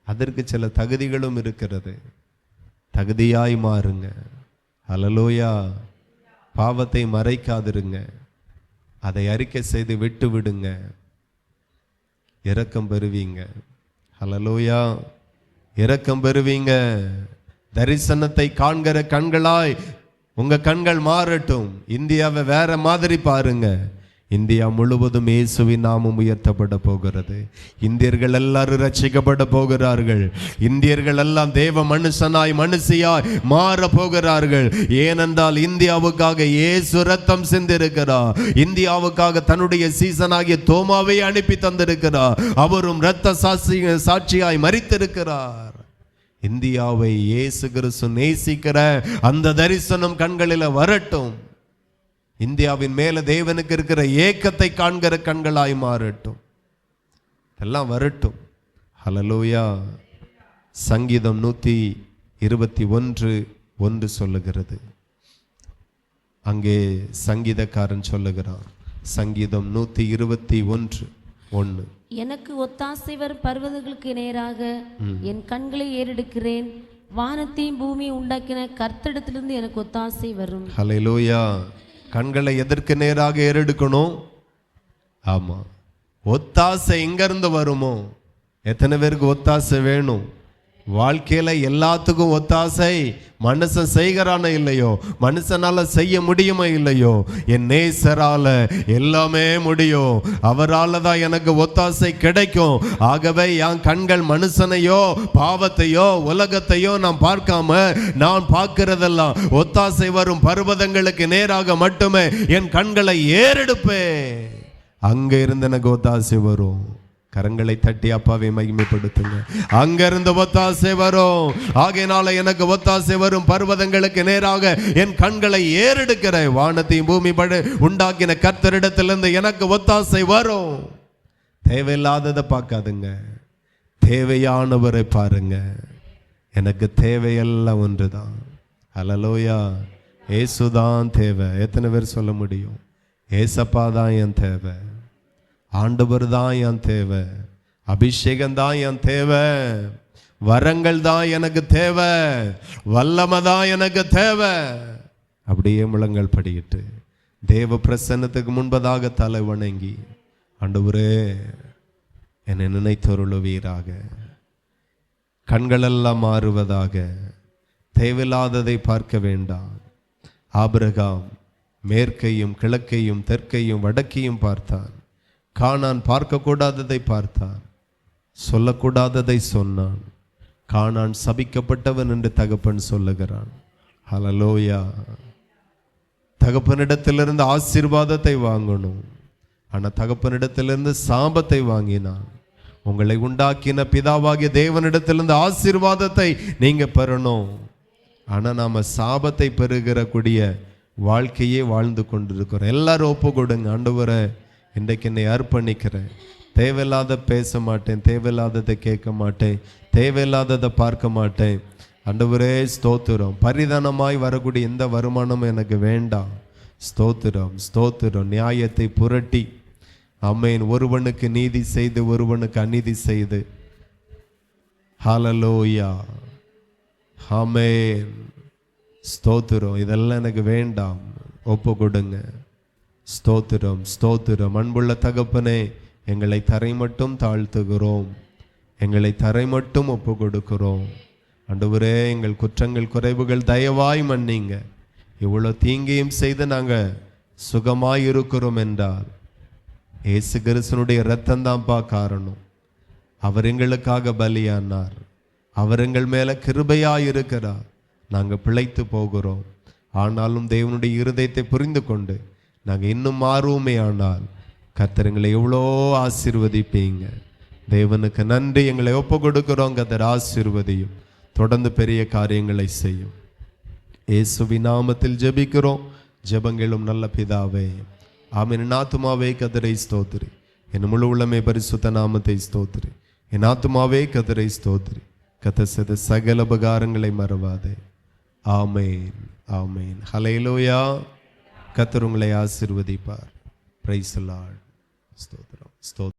அதற்கு சில தகுதிகளும் இருக்கிறது. தகுதியாய் மாறுங்க. அல்லேலூயா. பாவத்தை மறைக்காதிருங்க, அதை அறிக்கை செய்து விட்டு விடுங்க, இரக்கம் பெறுவீங்க. அல்லேலூயா. இரக்கம் பெறுவீங்க. தரிசனத்தை காண்கிற கண்களாய் உங்க கண்கள் மாறட்டும். இந்தியாவை வேற மாதிரி பாருங்க. இந்தியா முழுவதும் இயேசுவின் நாமம் உயர்த்தப்பட போகிறது. இந்தியர்கள் எல்லாரும் ரட்சிக்கப்பட போகிறார்கள். இந்தியர்கள் எல்லாம் தேவ மனுஷனாய் மனுஷியாய் மாற போகிறார்கள். ஏனென்றால் இந்தியாவுக்காக இயேசு ரத்தம் சிந்திருக்கிறார். இந்தியாவுக்காக தன்னுடைய சீசனாகிய தோமாவை அனுப்பி தந்திருக்கிறார். அவரும் இரத்த சாட்சியாய் மரித்திருக்கிறார். இந்தியாவை இயேசு கிறிஸ்து நேசிக்கிற அந்த தரிசனம் கண்களில் வரட்டும். இந்தியாவின் மேல தேவனுக்கு இருக்கிற ஏக்கத்தை காண்கிற கண்களாய் மாறட்டும். எல்லாம் வரட்டும். ஹல்லேலூயா. சங்கீதம் 121:1 சொல்லுகிறது. அங்கே சங்கீதக்காரன் சொல்லுகிறான். சங்கீதம் 121:1, எனக்கு ஒத்தாசை வரும் பர்வதங்களுக்கு நேராக என் கண்களை ஏறெடுக்கிறேன். வானத்தையும் பூமியை உண்டாக்கின கர்த்தரிடத்திலிருந்து எனக்கு ஒத்தாசை வரும். ஹல்லேலூயா. கண்களை எதற்கு நேராக ஏறெடுக்கணும்? ஆமா, ஒத்தாசை எங்கிருந்து வருமோ? எத்தனை பேருக்கு ஒத்தாசை வேணும்? வாழ்க்கையில எல்லாத்துக்கும் ஒத்தாசை மனுஷன் செய்கிறானோ இல்லையோ, மனுஷனால செய்ய முடியுமோ இல்லையோ, என் நேசரால எல்லாமே முடியும். அவரால் தான் எனக்கு ஒத்தாசை கிடைக்கும். ஆகவே என் கண்கள் மனுஷனையோ பாவத்தையோ உலகத்தையோ நான் பார்க்காம, நான் பார்க்கிறதெல்லாம் ஒத்தாசை வரும் பர்வதங்களுக்கு நேராக மட்டுமே என் கண்களை ஏறெடுப்பேன். அங்க இருந்து எனக்கு ஒத்தாசை வரும். கரங்களை தட்டி அப்பாவை மகிமைப்படுத்துங்க. அங்கிருந்து ஒத்தாசை வரும். ஆகையினால எனக்கு ஒத்தாசை வரும் பர்வதங்களுக்கு நேராக என் கண்களை ஏறெடுக்கிறேன். வானத்தையும் பூமி உண்டாக்கின கர்த்தரிடத்திலிருந்து எனக்கு ஒத்தாசை வரும். தேவையில்லாததை பார்க்காதுங்க, தேவையானவரை பாருங்க. எனக்கு தேவையெல்லாம் ஒன்றுதான். ஹல்லேலூயா. ஏசுதான் தேவை. எத்தனை பேர் சொல்ல முடியும்? ஏசப்பா தான் என் தேவை, ஆண்டவர் தான் என் தேவை, அபிஷேகம் தான் என் தேவை, வரங்கள் தான் எனக்கு தேவை, வல்லமை தான் எனக்கு தேவை. அப்படியே முழங்கள் படிக்கிட்டு தேவ பிரசன்னத்துக்கு முன்பதாக தலை வணங்கி, ஆண்டவரே என்னை நினைத்தருளுவீராக. கண்களெல்லாம் மாறுவதாக. தேவையில்லாததை பார்க்க வேண்டாம். ஆபிரகாம் மேற்கையும் கிழக்கையும் தெற்கையும் வடக்கையும் பார்த்தான். கானான் பார்க்கக்கூடாததை பார்த்தான், சொல்லக்கூடாததை சொன்னான். கானான் சபிக்கப்பட்டவன் என்று தகப்பன் சொல்லுகிறான். ஹல்லேலூயா. தகப்பனிடத்திலிருந்து ஆசீர்வாதத்தை வாங்கணும், ஆனால் தகப்பனிடத்திலிருந்து சாபத்தை வாங்கினான். உங்களை உண்டாக்கின பிதாவாகிய தேவனிடத்திலிருந்து ஆசீர்வாதத்தை நீங்க பெறணும். ஆனால் நாம சாபத்தை பெறுகிற கூடிய வாழ்க்கையே வாழ்ந்து கொண்டிருக்கிறோம். எல்லாரும் ஒப்பு கொடுங்க. ஆண்டவரே, இன்றைக்கு என்னை அர்ப்பணிக்கிறேன். தேவையில்லாத பேச மாட்டேன், தேவையில்லாததை கேட்க மாட்டேன், தேவையில்லாததை பார்க்க மாட்டேன். ஆண்டவரே ஸ்தோத்திரம். பரிதானமாய் வரக்கூடிய எந்த வருமானமும் எனக்கு வேண்டாம். ஸ்தோத்திரம், ஸ்தோத்திரம். நியாயத்தை புரட்டி ஆமென், ஒருவனுக்கு நீதி செய்து ஒருவனுக்கு அநீதி செய்து, ஹல்லேலூயா, ஆமென், ஸ்தோத்திரம். இதெல்லாம் எனக்கு வேண்டாம். ஒப்பு கொடுங்க. ஸ்தோத்திரம், ஸ்தோத்திரம். அன்புள்ள தகப்பனே, எங்களை தரை மட்டும் தாழ்த்துகிறோம், எங்களை தரை மட்டும் ஒப்பு கொடுக்கிறோம். ஆண்டவரே, எங்கள் குற்றங்கள் குறைவுகள் தயவாய் மன்னிங்க. இவ்வளோ தீங்கையும் செய்து நாங்கள் சுகமாய் இருக்கிறோம் என்றால் இயேசு கிறிஸ்துனுடைய இரத்தம் தான்ப்பா காரணம். அவர் எங்களுக்காக பலியானார். அவர் எங்கள் மேல கிருபையாய் இருக்கிறார். நாங்கள் பிழைத்து போகிறோம். ஆனாலும் தேவனுடைய இருதயத்தை புரிந்து கொண்டு நாங்கள் இன்னும் மாறுவோமே ஆனால் கர்த்தர் எவ்வளோ ஆசீர்வதிப்பீங்க. தேவனுக்கு நன்றி. எங்களை ஒப்பு கொடுக்கிறோம். கர்த்தர் ஆசீர்வதியும், தொடர்ந்து பெரிய காரியங்களை செய்யும். இயேசுவின் நாமத்தில் ஜெபிக்கிறோம். ஜெபங்களும் நல்ல பிதாவே, ஆமென். என் ஆத்துமாவே கர்த்தரை ஸ்தோத்திரி, என் முழு உள்ளமே பரிசுத்த நாமத்தை ஸ்தோத்திரி. என் ஆத்துமாவே கர்த்தரை ஸ்தோத்திரி, கர்த்தர் செய்த சகல உபகாரங்களை மறவாதே. ஆமென், ஆமென். ஹல்லேலூயா. கர்த்தர் உங்களை ஆசீர்வதிப்பார். Praise the Lord. ஸ்தோத்திரம், ஸ்தோத்திரம்.